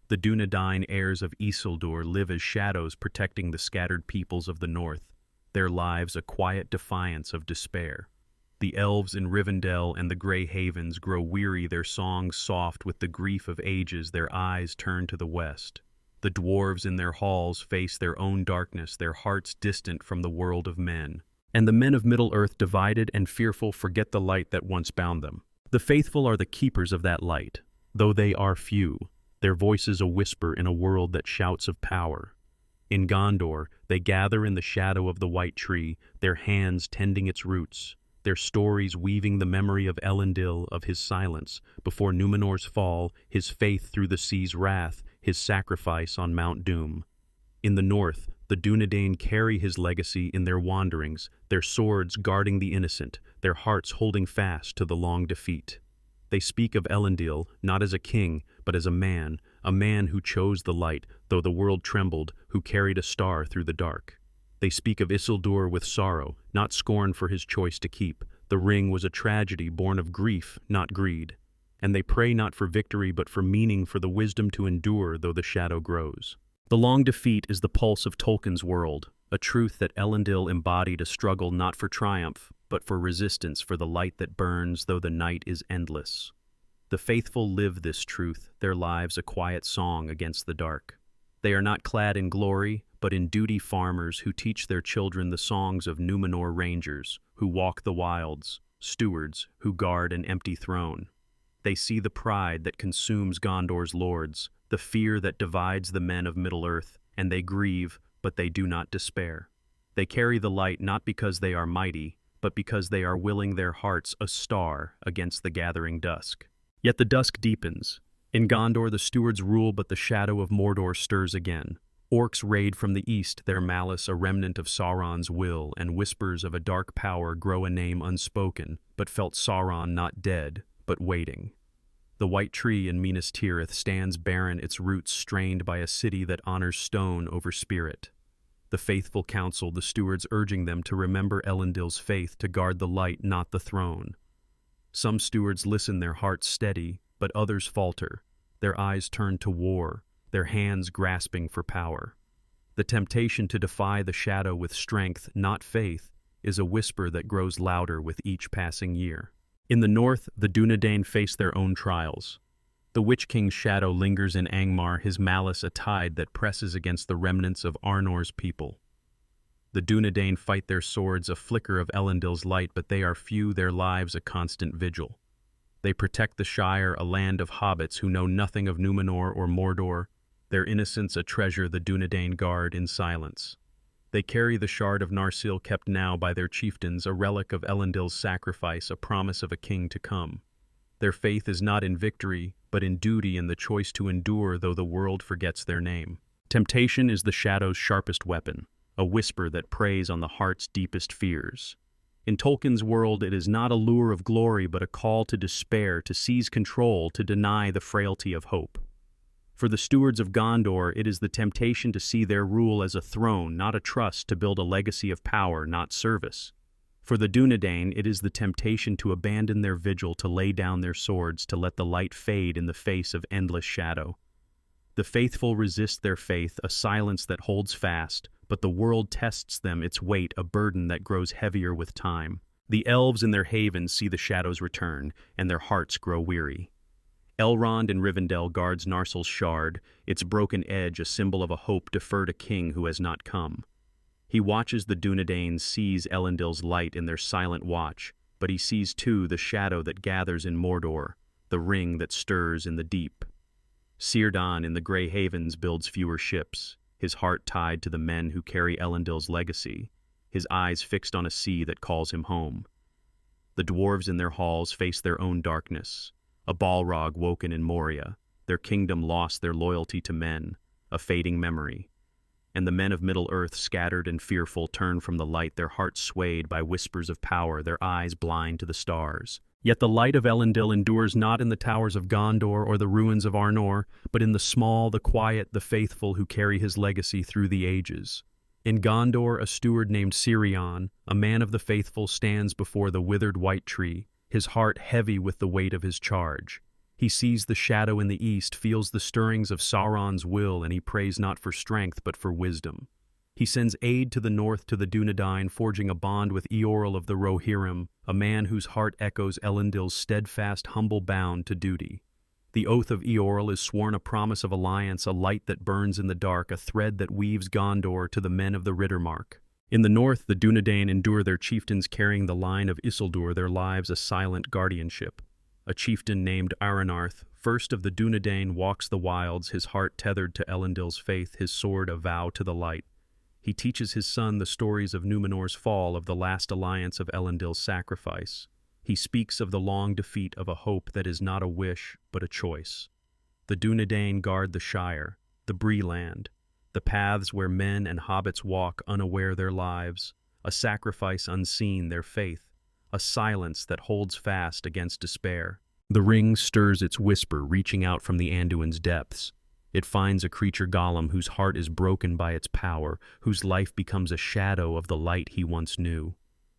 The Dunedain heirs of Isildur live as shadows protecting the scattered peoples of the north, their lives a quiet defiance of despair. The elves in Rivendell and the Grey Havens grow weary, their songs soft with the grief of ages, their eyes turn to the west. The dwarves in their halls face their own darkness, their hearts distant from the world of men. And the men of Middle-earth, divided and fearful, forget the light that once bound them. The faithful are the keepers of that light, though they are few, their voices a whisper in a world that shouts of power. In Gondor, they gather in the shadow of the white tree, their hands tending its roots, their stories weaving the memory of Elendil, of his silence before Númenor's fall, his faith through the sea's wrath, his sacrifice on Mount Doom. In the north, the Dunedain carry his legacy in their wanderings, their swords guarding the innocent, their hearts holding fast to the long defeat. They speak of Elendil not as a king, but as a man who chose the light, though the world trembled, who carried a star through the dark. They speak of Isildur with sorrow, not scorn for his choice to keep. The ring was a tragedy born of grief, not greed. And they pray not for victory, but for meaning, for the wisdom to endure though the shadow grows. The long defeat is the pulse of Tolkien's world, a truth that Elendil embodied, a struggle not for triumph, but for resistance, for the light that burns though the night is endless. The faithful live this truth, their lives a quiet song against the dark. They are not clad in glory, but in duty, farmers who teach their children the songs of Númenor, rangers who walk the wilds, stewards who guard an empty throne. They see the pride that consumes Gondor's lords, the fear that divides the men of Middle-earth, and they grieve, but they do not despair. They carry the light not because they are mighty, but because they are willing their hearts a star against the gathering dusk. Yet the dusk deepens. In Gondor the stewards rule, but the shadow of Mordor stirs again. Orcs raid from the east, their malice a remnant of Sauron's will, and whispers of a dark power grow, a name unspoken, but felt Sauron not dead, but waiting. The white tree in Minas Tirith stands barren, its roots strained by a city that honors stone over spirit. The faithful counsel the stewards, urging them to remember Elendil's faith, to guard the light, not the throne. Some stewards listen, their hearts steady, but others falter, their eyes turn to war, their hands grasping for power. The temptation to defy the shadow with strength, not faith, is a whisper that grows louder with each passing year. In the north, the Dunedain face their own trials. The Witch King's shadow lingers in Angmar, his malice a tide that presses against the remnants of Arnor's people. The Dunedain fight their swords, a flicker of Elendil's light, but they are few, their lives a constant vigil. They protect the Shire, a land of hobbits who know nothing of Númenor or Mordor, their innocence a treasure the Dunedain guard in silence. They carry the shard of Narsil, kept now by their chieftains, a relic of Elendil's sacrifice, a promise of a king to come. Their faith is not in victory, but in duty and the choice to endure though the world forgets their name. Temptation is the shadow's sharpest weapon, a whisper that preys on the heart's deepest fears. In Tolkien's world, it is not a lure of glory, but a call to despair, to seize control, to deny the frailty of hope. For the stewards of Gondor, it is the temptation to see their rule as a throne, not a trust, to build a legacy of power, not service. For the Dunedain, it is the temptation to abandon their vigil, to lay down their swords, to let the light fade in the face of endless shadow. The faithful resist their faith, a silence that holds fast, but the world tests them, its weight a burden that grows heavier with time. The elves in their havens see the shadows return, and their hearts grow weary. Elrond in Rivendell guards Narsil's shard, its broken edge a symbol of a hope deferred a king who has not come. He watches the Dunedain seize Elendil's light in their silent watch, but he sees too the shadow that gathers in Mordor, the ring that stirs in the deep. Círdan in the Grey Havens builds fewer ships, his heart tied to the men who carry Elendil's legacy, his eyes fixed on a sea that calls him home. The dwarves in their halls face their own darkness, a Balrog woken in Moria, their kingdom lost their loyalty to men, a fading memory. And the men of Middle-earth, scattered and fearful, turn from the light, their hearts swayed by whispers of power, their eyes blind to the stars. Yet the light of Elendil endures not in the towers of Gondor or the ruins of Arnor, but in the small, the quiet, the faithful who carry his legacy through the ages. In Gondor, a steward named Cirion, a man of the faithful, stands before the withered white tree, his heart heavy with the weight of his charge. He sees the shadow in the east, feels the stirrings of Sauron's will, and he prays not for strength but for wisdom. He sends aid to the north to the Dunedain, forging a bond with Eorl of the Rohirrim, a man whose heart echoes Elendil's steadfast, humble bound to duty. The oath of Eorl is sworn, a promise of alliance, a light that burns in the dark, a thread that weaves Gondor to the men of the Riddermark. In the north, the Dunedain endure, their chieftains carrying the line of Isildur, their lives a silent guardianship. A chieftain named Aranarth, first of the Dunedain, walks the wilds, his heart tethered to Elendil's faith, his sword a vow to the light. He teaches his son the stories of Númenor's fall, of the last alliance, of Elendil's sacrifice. He speaks of the long defeat of a hope that is not a wish, but a choice. The Dunedain guard the Shire, the Bree land, the paths where men and hobbits walk unaware their lives, a sacrifice unseen their faith, a silence that holds fast against despair. The ring stirs its whisper, reaching out from the Anduin's depths. It finds a creature golem whose heart is broken by its power, whose life becomes a shadow of the light he once knew.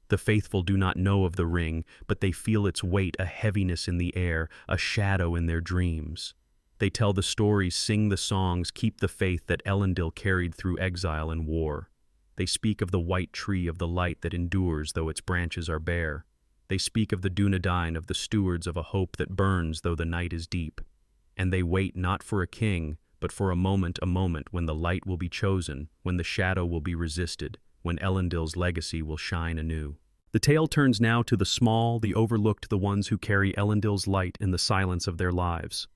The faithful do not know of the ring, but they feel its weight, a heaviness in the air, a shadow in their dreams. They tell the stories, sing the songs, keep the faith that Elendil carried through exile and war. They speak of the white tree of the light that endures though its branches are bare. They speak of the Dunedain, of the stewards of a hope that burns though the night is deep. And they wait not for a king, but for a moment when the light will be chosen, when the shadow will be resisted, when Elendil's legacy will shine anew. The tale turns now to the small, the overlooked, the ones who carry Elendil's light in the silence of their lives.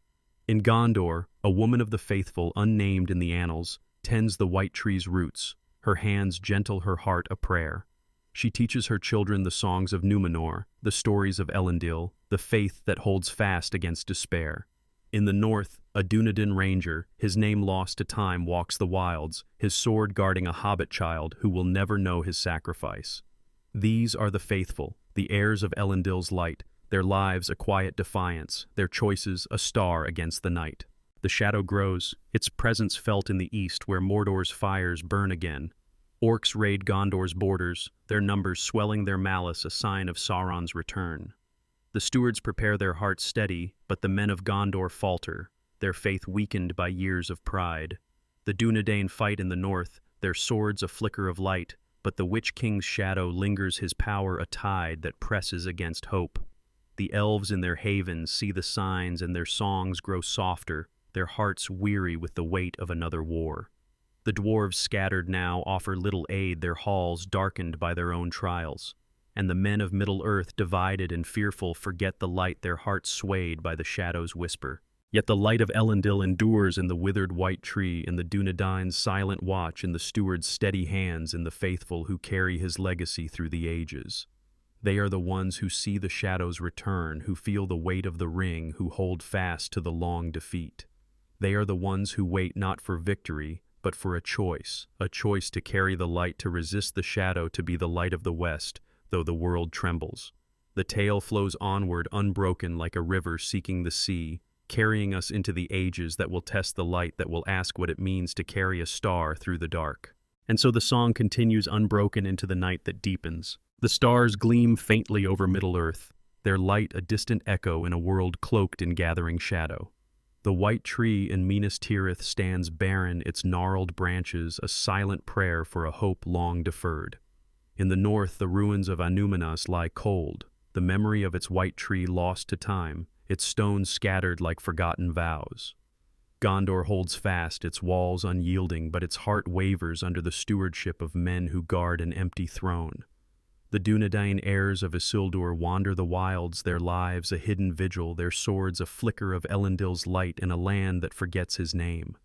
In Gondor, a woman of the faithful, unnamed in the annals, tends the white tree's roots, her hands gentle, her heart a prayer. She teaches her children the songs of Númenor, the stories of Elendil, the faith that holds fast against despair. In the north, a Dunedain ranger, his name lost to time, walks the wilds, his sword guarding a hobbit child who will never know his sacrifice. These are the faithful, the heirs of Elendil's light, their lives a quiet defiance, their choices a star against the night. The shadow grows, its presence felt in the east where Mordor's fires burn again. Orcs raid Gondor's borders, their numbers swelling, their malice a sign of Sauron's return. The stewards prepare their hearts steady, but the men of Gondor falter, their faith weakened by years of pride. The Dunedain fight in the north, their swords a flicker of light, but the Witch King's shadow lingers, his power a tide that presses against hope. The elves in their havens see the signs, and their songs grow softer, their hearts weary with the weight of another war. The dwarves scattered now offer little aid, their halls darkened by their own trials. And the men of Middle-earth, divided and fearful, forget the light, their hearts swayed by the shadow's whisper. Yet the light of Elendil endures in the withered white tree, in the Dunedain's silent watch, in the steward's steady hands, in the faithful who carry his legacy through the ages. They are the ones who see the shadows return, who feel the weight of the ring, who hold fast to the long defeat. They are the ones who wait not for victory, but for a choice to carry the light, to resist the shadow, to be the light of the West, though the world trembles. The tale flows onward, unbroken like a river seeking the sea, carrying us into the ages that will test the light, that will ask what it means to carry a star through the dark. And so the song continues unbroken into the night that deepens. The stars gleam faintly over Middle-earth, their light a distant echo in a world cloaked in gathering shadow. The white tree in Minas Tirith stands barren, its gnarled branches a silent prayer for a hope long deferred. In the north, the ruins of Anúminas lie cold, the memory of its white tree lost to time, its stones scattered like forgotten vows. Gondor holds fast, its walls unyielding, but its heart wavers under the stewardship of men who guard an empty throne. The Dúnedain heirs of Isildur wander the wilds, their lives a hidden vigil, their swords a flicker of Elendil's light in a land that forgets his name.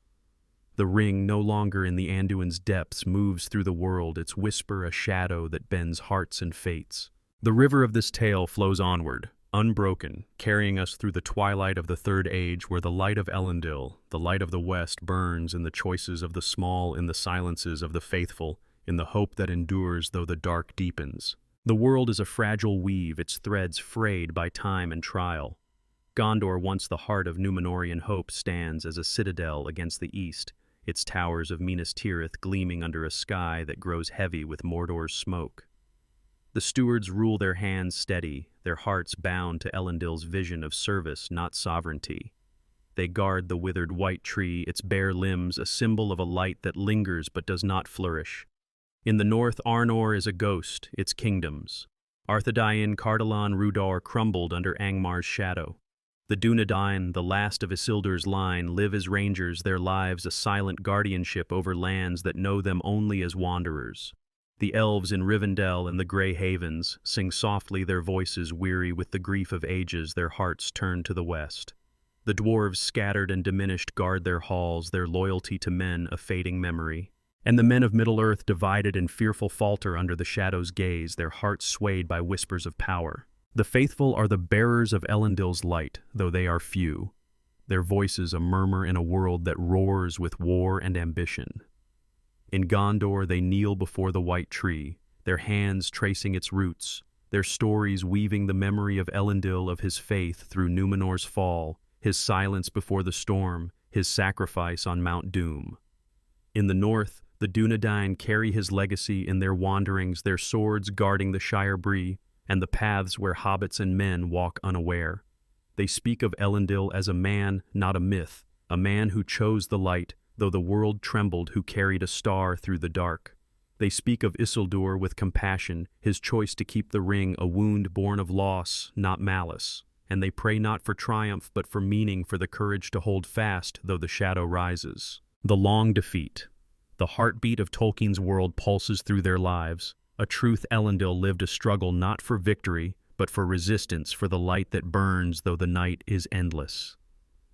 The ring, no longer in the Anduin's depths, moves through the world, its whisper a shadow that bends hearts and fates. The river of this tale flows onward, unbroken, carrying us through the twilight of the Third Age, where the light of Elendil, the light of the West, burns in the choices of the small, in the silences of the faithful, in the hope that endures though the dark deepens. The world is a fragile weave, its threads frayed by time and trial. Gondor, once the heart of Númenorian hope, stands as a citadel against the east, its towers of Minas Tirith gleaming under a sky that grows heavy with Mordor's smoke. The stewards rule their hands steady, their hearts bound to Elendil's vision of service, not sovereignty. They guard the withered white tree, its bare limbs a symbol of a light that lingers but does not flourish. In the north, Arnor is a ghost, its kingdoms. Arthedain, Cardolan, Rhudaur crumbled under Angmar's shadow. The Dúnedain, the last of Isildur's line, live as rangers, their lives a silent guardianship over lands that know them only as wanderers. The elves in Rivendell and the Grey Havens sing softly, their voices weary with the grief of ages, their hearts turn to the west. The dwarves, scattered and diminished, guard their halls, their loyalty to men a fading memory. And the men of Middle-earth, divided and fearful, falter under the shadow's gaze, their hearts swayed by whispers of power. The faithful are the bearers of Elendil's light, though they are few. Their voices a murmur in a world that roars with war and ambition. In Gondor they kneel before the white tree, their hands tracing its roots, their stories weaving the memory of Elendil, of his faith through Númenor's fall, his silence before the storm, his sacrifice on Mount Doom. In the north, the Dúnedain carry his legacy in their wanderings, their swords guarding the Shire Bree, and the paths where hobbits and men walk unaware. They speak of Elendil as a man, not a myth, a man who chose the light, though the world trembled, who carried a star through the dark. They speak of Isildur with compassion, his choice to keep the ring a wound born of loss, not malice. And they pray not for triumph, but for meaning, for the courage to hold fast, though the shadow rises. The long defeat. The heartbeat of Tolkien's world pulses through their lives. A truth Elendil lived a struggle not for victory, but for resistance, for the light that burns though the night is endless.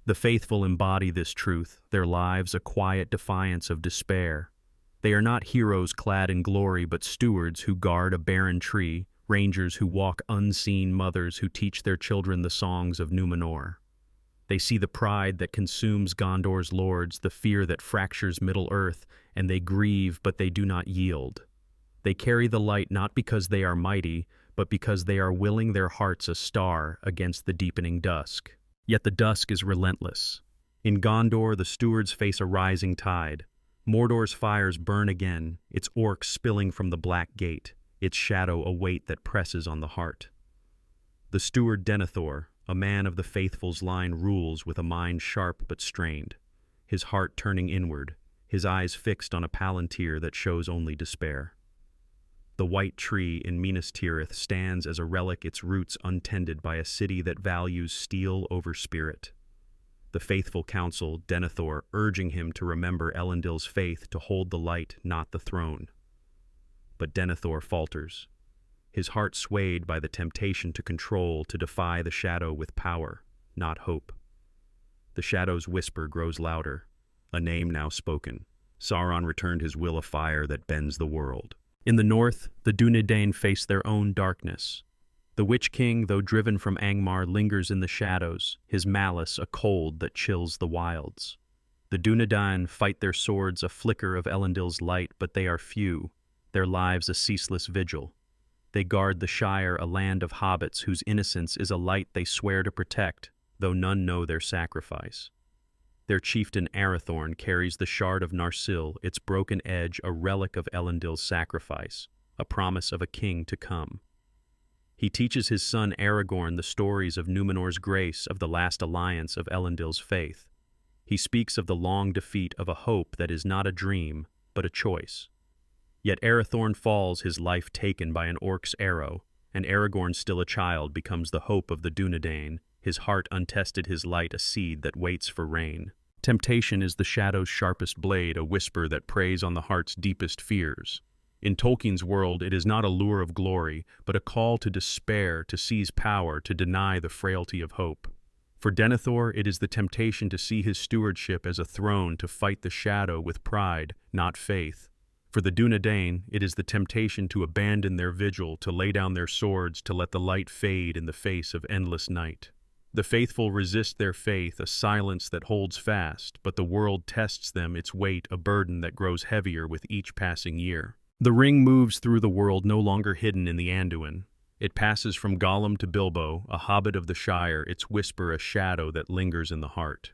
The faithful embody this truth, their lives a quiet defiance of despair. They are not heroes clad in glory, but stewards who guard a barren tree, rangers who walk unseen, mothers who teach their children the songs of Númenor. They see the pride that consumes Gondor's lords, the fear that fractures Middle-earth, and they grieve, but they do not yield. They carry the light not because they are mighty, but because they are willing their hearts a star against the deepening dusk. Yet the dusk is relentless. In Gondor, the stewards face a rising tide. Mordor's fires burn again, its orcs spilling from the black gate, its shadow a weight that presses on the heart. The steward Denethor, a man of the faithful's line, rules with a mind sharp but strained, his heart turning inward, his eyes fixed on a palantir that shows only despair. The white tree in Minas Tirith stands as a relic, its roots untended by a city that values steel over spirit. The faithful counsel Denethor, urging him to remember Elendil's faith, to hold the light, not the throne. But Denethor falters, his heart swayed by the temptation to control, to defy the shadow with power, not hope. The shadow's whisper grows louder, a name now spoken. Sauron returned, his will a fire that bends the world. In the north, the Dúnedain face their own darkness. The Witch King, though driven from Angmar, lingers in the shadows, his malice a cold that chills the wilds. The Dúnedain fight their swords a flicker of Elendil's light, but they are few, their lives a ceaseless vigil. They guard the Shire, a land of hobbits whose innocence is a light they swear to protect, though none know their sacrifice. Their chieftain Arathorn carries the shard of Narsil, its broken edge a relic of Elendil's sacrifice, a promise of a king to come. He teaches his son Aragorn the stories of Númenor's grace, of the last alliance of Elendil's faith. He speaks of the long defeat of a hope that is not a dream, but a choice. Yet Arathorn falls, his life taken by an orc's arrow, and Aragorn, still a child, becomes the hope of the Dúnedain, his heart untested, his light a seed that waits for rain. Temptation is the shadow's sharpest blade, a whisper that preys on the heart's deepest fears. In Tolkien's world, it is not a lure of glory, but a call to despair, to seize power, to deny the frailty of hope. For Denethor, it is the temptation to see his stewardship as a throne, to fight the shadow with pride, not faith. For the Dunedain, it is the temptation to abandon their vigil, to lay down their swords, to let the light fade in the face of endless night. The faithful resist their faith, a silence that holds fast, but the world tests them, its weight a burden that grows heavier with each passing year. The ring moves through the world, no longer hidden in the Anduin. It passes from Gollum to Bilbo, a hobbit of the Shire, its whisper a shadow that lingers in the heart.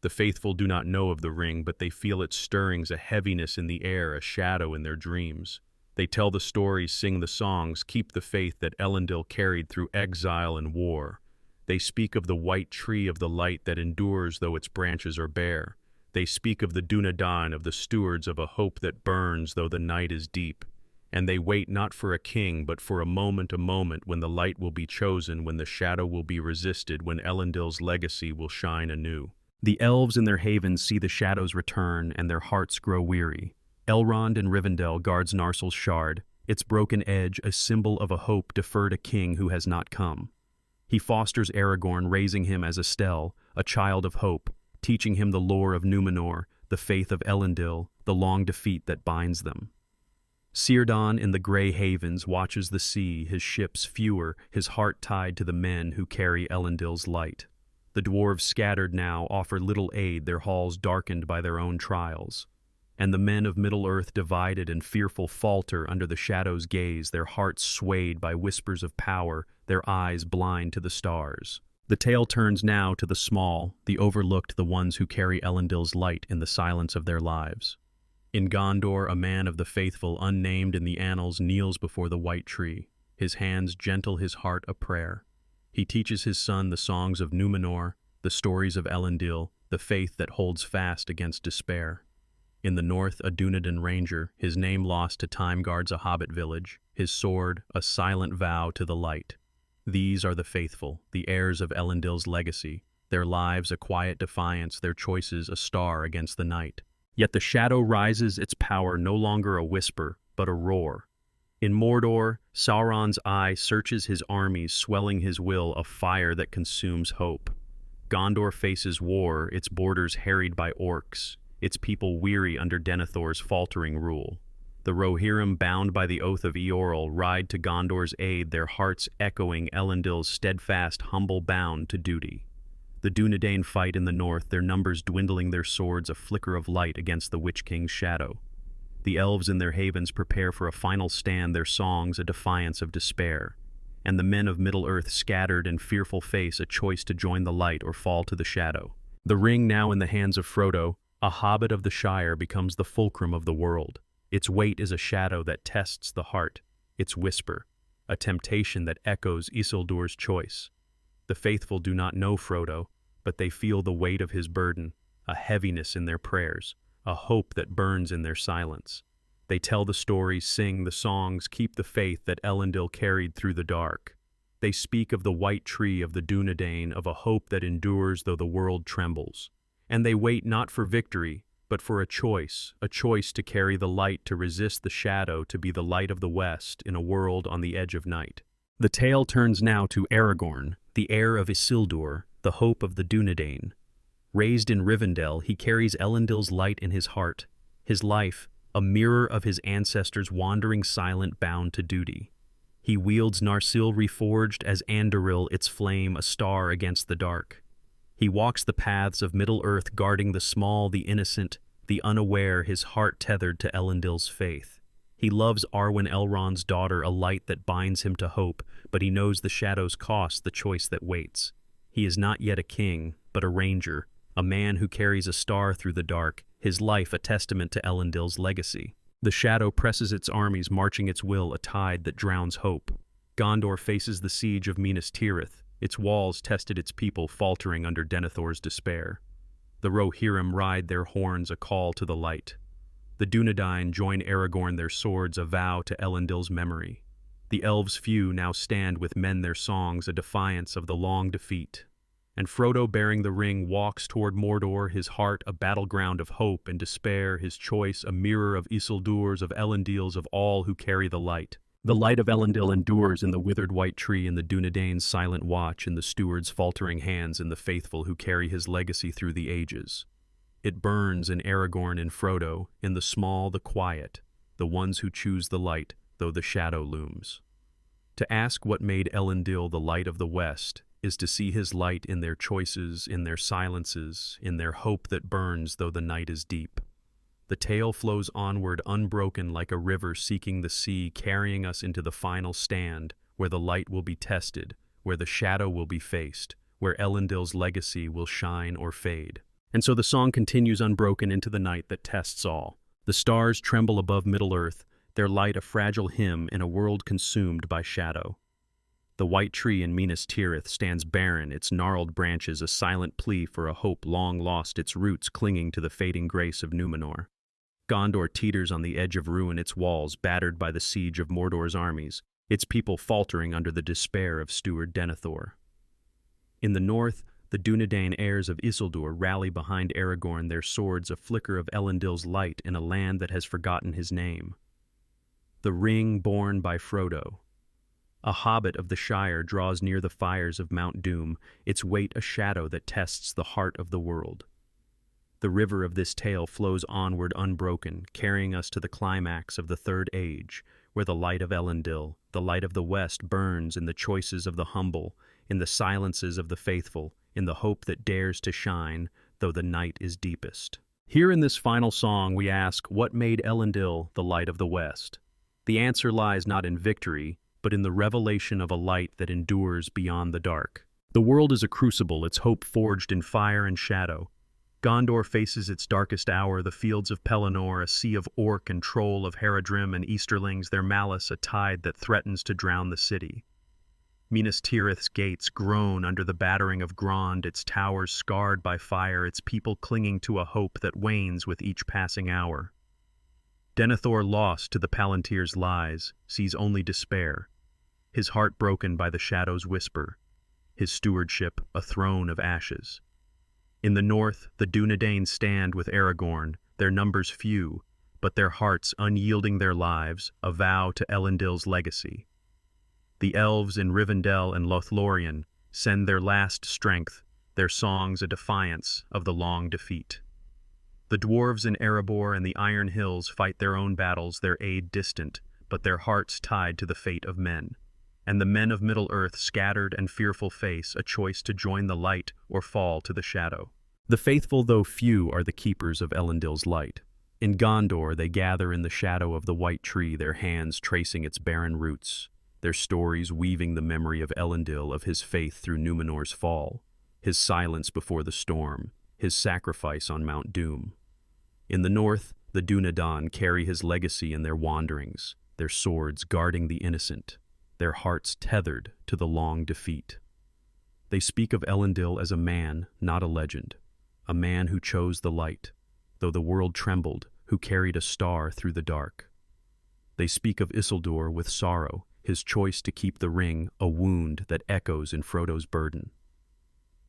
The faithful do not know of the ring, but they feel its stirrings, a heaviness in the air, a shadow in their dreams. They tell the stories, sing the songs, keep the faith that Elendil carried through exile and war. They speak of the white tree of the light that endures though its branches are bare. They speak of the Dunedain, of the stewards of a hope that burns though the night is deep. And they wait not for a king, but for a moment when the light will be chosen, when the shadow will be resisted, when Elendil's legacy will shine anew. The elves in their havens see the shadows return, and their hearts grow weary. Elrond in Rivendell guards Narsil's shard, its broken edge a symbol of a hope deferred, a king who has not come. He fosters Aragorn, raising him as a Stell, a child of hope, teaching him the lore of Númenor, the faith of Elendil, the long defeat that binds them. Círdan in the grey havens watches the sea, his ships fewer, his heart tied to the men who carry Elendil's light. The dwarves scattered now offer little aid, their halls darkened by their own trials. And the men of Middle-earth divided and fearful falter under the shadow's gaze, their hearts swayed by whispers of power, their eyes blind to the stars. The tale turns now to the small, the overlooked, the ones who carry Elendil's light in the silence of their lives. In Gondor, a man of the faithful, unnamed in the annals, kneels before the white tree, his hands gentle, his heart a prayer. He teaches his son the songs of Númenor, the stories of Elendil, the faith that holds fast against despair. In the north, a Dunedain ranger, his name lost to time, guards a hobbit village, his sword a silent vow to the light. These are the faithful, the heirs of Elendil's legacy, their lives a quiet defiance, their choices a star against the night. Yet the shadow rises, its power no longer a whisper, but a roar. In Mordor, Sauron's eye searches his armies, swelling his will, a fire that consumes hope. Gondor faces war, its borders harried by orcs, its people weary under Denethor's faltering rule. The Rohirrim, bound by the oath of Eorl, ride to Gondor's aid, their hearts echoing Elendil's steadfast, humble bound to duty. The Dunedain fight in the north, their numbers dwindling, their swords a flicker of light against the Witch King's shadow. The elves in their havens prepare for a final stand, their songs a defiance of despair. And the men of Middle-earth scattered and fearful face a choice to join the light or fall to the shadow. The ring now in the hands of Frodo, a hobbit of the Shire, becomes the fulcrum of the world. Its weight is a shadow that tests the heart, its whisper, a temptation that echoes Isildur's choice. The faithful do not know Frodo, but they feel the weight of his burden, a heaviness in their prayers, a hope that burns in their silence. They tell the stories, sing the songs, keep the faith that Elendil carried through the dark. They speak of the white tree of the Dunedain, of a hope that endures though the world trembles. And they wait not for victory, but for a choice to carry the light, to resist the shadow, to be the light of the West in a world on the edge of night. The tale turns now to Aragorn, the heir of Isildur, the hope of the Dunedain. Raised in Rivendell, he carries Elendil's light in his heart, his life, a mirror of his ancestors wandering silent, bound to duty. He wields Narsil reforged as Anduril, its flame a star against the dark. He walks the paths of Middle-earth, guarding the small, the innocent, the unaware, his heart tethered to Elendil's faith. He loves Arwen, Elrond's daughter, a light that binds him to hope, but he knows the shadow's cost, the choice that waits. He is not yet a king, but a ranger, a man who carries a star through the dark, his life a testament to Elendil's legacy. The shadow presses its armies, marching its will, a tide that drowns hope. Gondor faces the siege of Minas Tirith. Its walls tested, its people faltering under Denethor's despair. The Rohirrim ride their horns, a call to the light. The Dunedain join Aragorn, their swords a vow to Elendil's memory. The elves few now stand with men, their songs a defiance of the long defeat. and Frodo, bearing the ring, walks toward Mordor, his heart a battleground of hope and despair, his choice a mirror of Isildur's, of Elendil's, of all who carry the light. The light of Elendil endures in the withered white tree, in the Dunedain's silent watch, in the steward's faltering hands, in the faithful who carry his legacy through the ages. It burns in Aragorn and Frodo, in the small, the quiet, the ones who choose the light, though the shadow looms. To ask what made Elendil the light of the West is to see his light in their choices, in their silences, in their hope that burns though the night is deep. The tale flows onward unbroken like a river seeking the sea, carrying us into the final stand, where the light will be tested, where the shadow will be faced, where Elendil's legacy will shine or fade. And so the song continues unbroken into the night that tests all. The stars tremble above Middle-earth, their light a fragile hymn in a world consumed by shadow. The white tree in Minas Tirith stands barren, its gnarled branches a silent plea for a hope long lost, its roots clinging to the fading grace of Númenor. Gondor teeters on the edge of ruin, its walls battered by the siege of Mordor's armies, its people faltering under the despair of Steward Denethor. In the north, the Dunedain heirs of Isildur rally behind Aragorn, their swords a flicker of Elendil's light in a land that has forgotten his name. The ring borne by Frodo. A hobbit of the Shire draws near the fires of Mount Doom, its weight a shadow that tests the heart of the world. The river of this tale flows onward unbroken, carrying us to the climax of the Third Age, where the light of Elendil, the light of the West, burns in the choices of the humble, in the silences of the faithful, in the hope that dares to shine, though the night is deepest. Here in this final song we ask, what made Elendil the light of the West? The answer lies not in victory, but in the revelation of a light that endures beyond the dark. The world is a crucible, its hope forged in fire and shadow. Gondor faces its darkest hour, the fields of Pelennor, a sea of orc and troll, of Haradrim and Easterlings, their malice a tide that threatens to drown the city. Minas Tirith's gates groan under the battering of Grond, its towers scarred by fire, its people clinging to a hope that wanes with each passing hour. Denethor, lost to the Palantir's lies, sees only despair, his heart broken by the shadow's whisper, his stewardship a throne of ashes. In the north, the Dunedain stand with Aragorn, their numbers few, but their hearts unyielding their lives, a vow to Elendil's legacy. The elves in Rivendell and Lothlorien send their last strength, their songs a defiance of the long defeat. The dwarves in Erebor and the Iron Hills fight their own battles, their aid distant, but their hearts tied to the fate of men. And the men of Middle-earth, scattered and fearful, face a choice to join the light or fall to the shadow. The faithful, though few, are the keepers of Elendil's light. In Gondor they gather in the shadow of the white tree, their hands tracing its barren roots, their stories weaving the memory of Elendil, of his faith through Númenor's fall, his silence before the storm, his sacrifice on Mount Doom. In the north, the Dunedain carry his legacy in their wanderings, their swords guarding the innocent, their hearts tethered to the long defeat. They speak of Elendil as a man, not a legend, a man who chose the light, though the world trembled, who carried a star through the dark. They speak of Isildur with sorrow, his choice to keep the ring, a wound that echoes in Frodo's burden.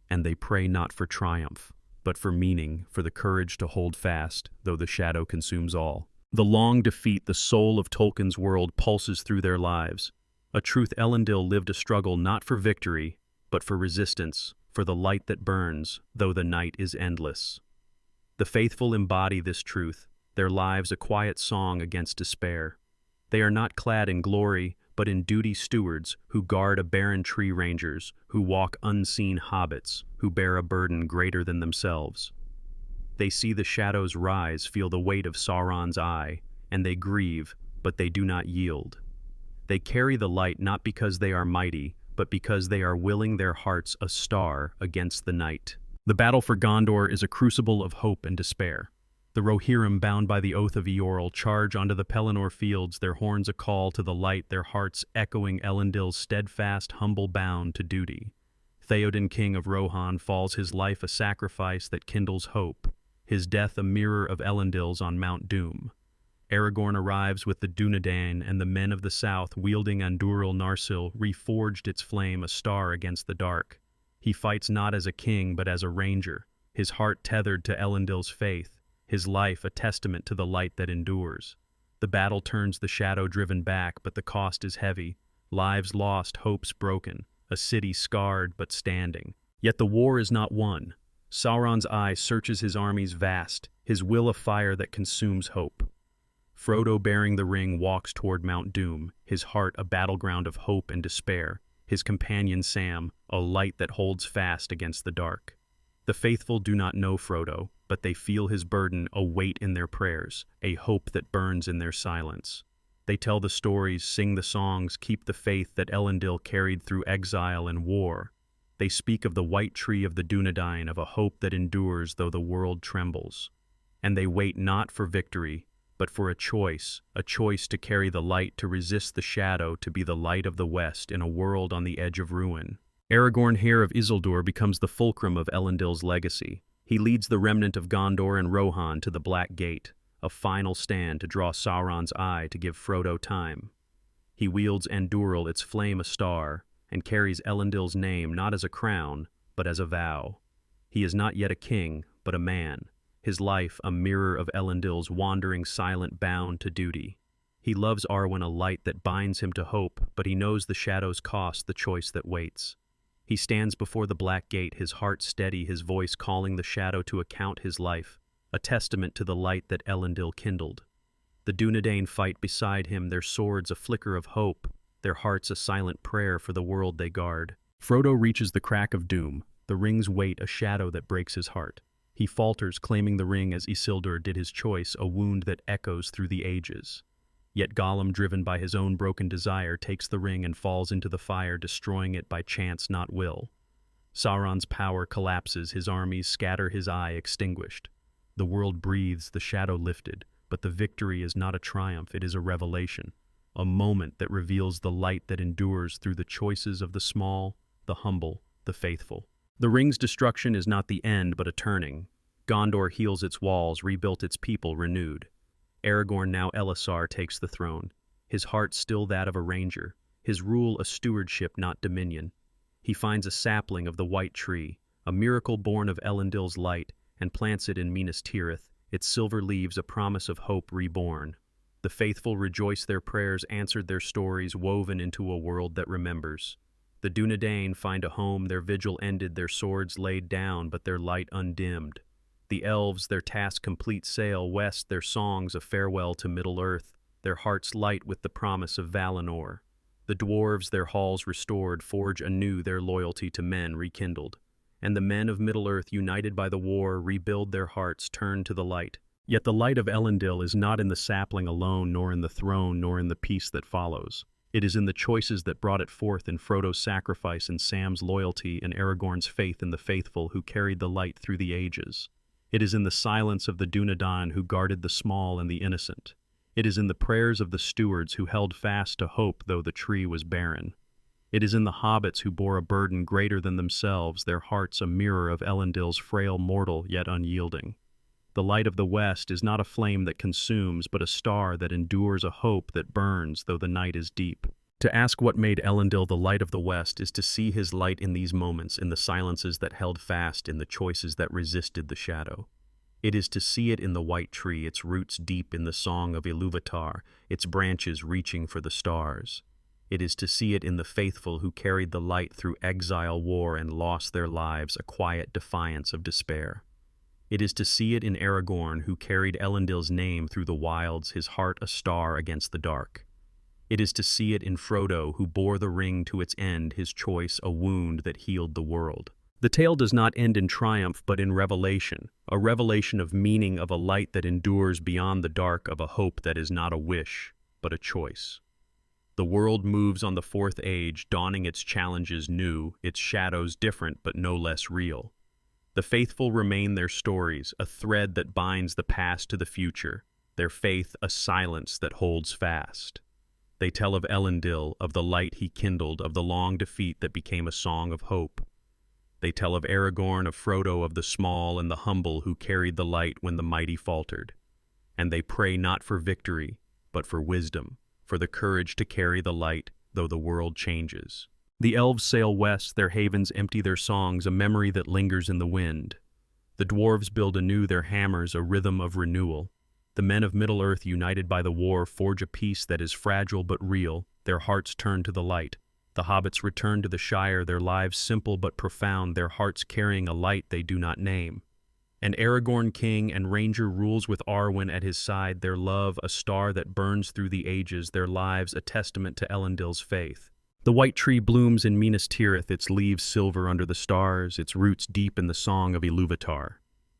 And they pray not for triumph, but for meaning, for the courage to hold fast, though the shadow consumes all. The long defeat, the soul of Tolkien's world, pulses through their lives. A truth Elendil lived a struggle not for victory, but for resistance, for the light that burns, though the night is endless. The faithful embody this truth, their lives a quiet song against despair. They are not clad in glory, but in duty, stewards who guard a barren tree, rangers who walk unseen, hobbits who bear a burden greater than themselves. They see the shadows rise, feel the weight of Sauron's eye, and they grieve, but they do not yield. They carry the light not because they are mighty, but because they are willing their hearts a star against the night. The battle for Gondor is a crucible of hope and despair. The Rohirrim, bound by the oath of Eorl, charge onto the Pelennor fields, their horns a call to the light, their hearts echoing Elendil's steadfast, humble bound to duty. Theoden, king of Rohan, falls, his life a sacrifice that kindles hope, his death a mirror of Elendil's on Mount Doom. Aragorn arrives with the Dunedain and the men of the south, wielding Andúril Narsil, reforged its flame a star against the dark. He fights not as a king but as a ranger, his heart tethered to Elendil's faith, his life a testament to the light that endures. The battle turns the shadow driven back, but the cost is heavy. Lives lost, hopes broken, a city scarred but standing. Yet the war is not won. Sauron's eye searches his armies vast, his will a fire that consumes hope. Frodo, bearing the ring, walks toward Mount Doom, his heart a battleground of hope and despair, his companion Sam, a light that holds fast against the dark. The faithful do not know Frodo, but they feel his burden, a weight in their prayers, a hope that burns in their silence. They tell the stories, sing the songs, keep the faith that Elendil carried through exile and war. They speak of the white tree of the Dunedain, of a hope that endures though the world trembles. And they wait not for victory, but for a choice to carry the light, to resist the shadow, to be the light of the West in a world on the edge of ruin. Aragorn, heir of Isildur, becomes the fulcrum of Elendil's legacy. He leads the remnant of Gondor and Rohan to the Black Gate, a final stand to draw Sauron's eye to give Frodo time. He wields Andúril, its flame a star, and carries Elendil's name not as a crown, but as a vow. He is not yet a king, but a man, his life a mirror of Elendil's wandering silent bound to duty. He loves Arwen, a light that binds him to hope, but he knows the shadows cost the choice that waits. He stands before the Black Gate, his heart steady, his voice calling the shadow to account his life, a testament to the light that Elendil kindled. The Dunedain fight beside him, their swords a flicker of hope, their hearts a silent prayer for the world they guard. Frodo reaches the crack of doom, the ring's weight a shadow that breaks his heart. He falters, claiming the ring as Isildur did his choice, a wound that echoes through the ages. Yet Gollum, driven by his own broken desire, takes the ring and falls into the fire, destroying it by chance, not will. Sauron's power collapses, his armies scatter, his eye extinguished. The world breathes, the shadow lifted, but the victory is not a triumph, it is a revelation, a moment that reveals the light that endures through the choices of the small, the humble, the faithful. The ring's destruction is not the end, but a turning. Gondor heals its walls, rebuilt its people, renewed. Aragorn, now Elisar, takes the throne, his heart still that of a ranger, his rule a stewardship, not dominion. He finds a sapling of the white tree, a miracle born of Elendil's light, and plants it in Minas Tirith, its silver leaves a promise of hope reborn. The faithful rejoice, their prayers answered, their stories woven into a world that remembers. The Dunedain find a home, their vigil ended, their swords laid down, but their light undimmed. The elves, their task complete, sail west, their songs a farewell to Middle-earth, their hearts light with the promise of Valinor. The dwarves, their halls restored, forge anew their loyalty to men rekindled. And the men of Middle-earth, united by the war, rebuild their hearts, turn to the light. Yet the light of Elendil is not in the sapling alone, nor in the throne, nor in the peace that follows. It is in the choices that brought it forth, in Frodo's sacrifice, in Sam's loyalty, and Aragorn's faith in the faithful who carried the light through the ages. It is in the silence of the Dunedain who guarded the small and the innocent. It is in the prayers of the stewards who held fast to hope though the tree was barren. It is in the hobbits who bore a burden greater than themselves, their hearts a mirror of Elendil's frail mortal yet unyielding. The light of the West is not a flame that consumes, but a star that endures, a hope that burns though the night is deep. To ask what made Elendil the light of the West is to see his light in these moments, in the silences that held fast, in the choices that resisted the shadow. It is to see it in the white tree, its roots deep in the song of Ilúvatar, its branches reaching for the stars. It is to see it in the faithful who carried the light through exile, war, and lost their lives, a quiet defiance of despair. It is to see it in Aragorn, who carried Elendil's name through the wilds, his heart a star against the dark. It is to see it in Frodo, who bore the ring to its end, his choice a wound that healed the world. The tale does not end in triumph, but in revelation, a revelation of meaning, of a light that endures beyond the dark, of a hope that is not a wish, but a choice. The world moves on the fourth age, dawning its challenges new, its shadows different but no less real. The faithful remain their stories, a thread that binds the past to the future, their faith a silence that holds fast. They tell of Elendil, of the light he kindled, of the long defeat that became a song of hope. They tell of Aragorn, of Frodo, of the small and the humble who carried the light when the mighty faltered. And they pray not for victory, but for wisdom, for the courage to carry the light though the world changes. The elves sail west, their havens empty their songs, a memory that lingers in the wind. The dwarves build anew their hammers, a rhythm of renewal. The men of Middle-earth, united by the war, forge a peace that is fragile but real. Their hearts turn to the light. The hobbits return to the Shire, their lives simple but profound, their hearts carrying a light they do not name. And Aragorn, king and ranger, rules with Arwen at his side, their love a star that burns through the ages, their lives a testament to Elendil's faith. The white tree blooms in Minas Tirith, its leaves silver under the stars, its roots deep in the song of Ilúvatar.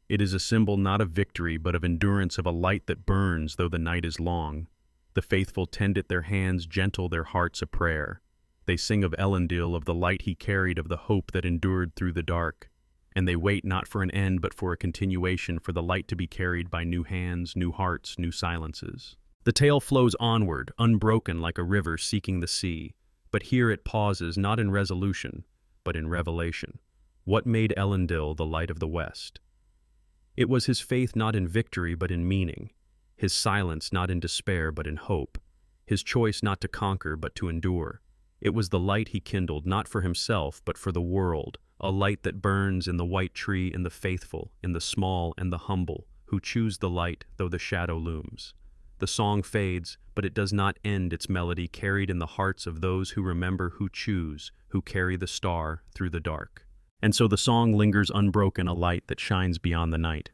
It is a symbol not of victory, but of endurance, of a light that burns though the night is long. The faithful tend it, their hands gentle, their hearts a prayer. They sing of Elendil, of the light he carried, of the hope that endured through the dark. And they wait not for an end, but for a continuation, for the light to be carried by new hands, new hearts, new silences. The tale flows onward, unbroken like a river seeking the sea. But here it pauses, not in resolution, but in revelation. What made Elendil the light of the West? It was his faith not in victory, but in meaning. His silence not in despair, but in hope. His choice not to conquer, but to endure. It was the light he kindled, not for himself, but for the world, a light that burns in the white tree, in the faithful, in the small and the humble, who choose the light though the shadow looms. The song fades, but it does not end, its melody carried in the hearts of those who remember, who choose, who carry the star through the dark. And so the song lingers unbroken, a light that shines beyond the night.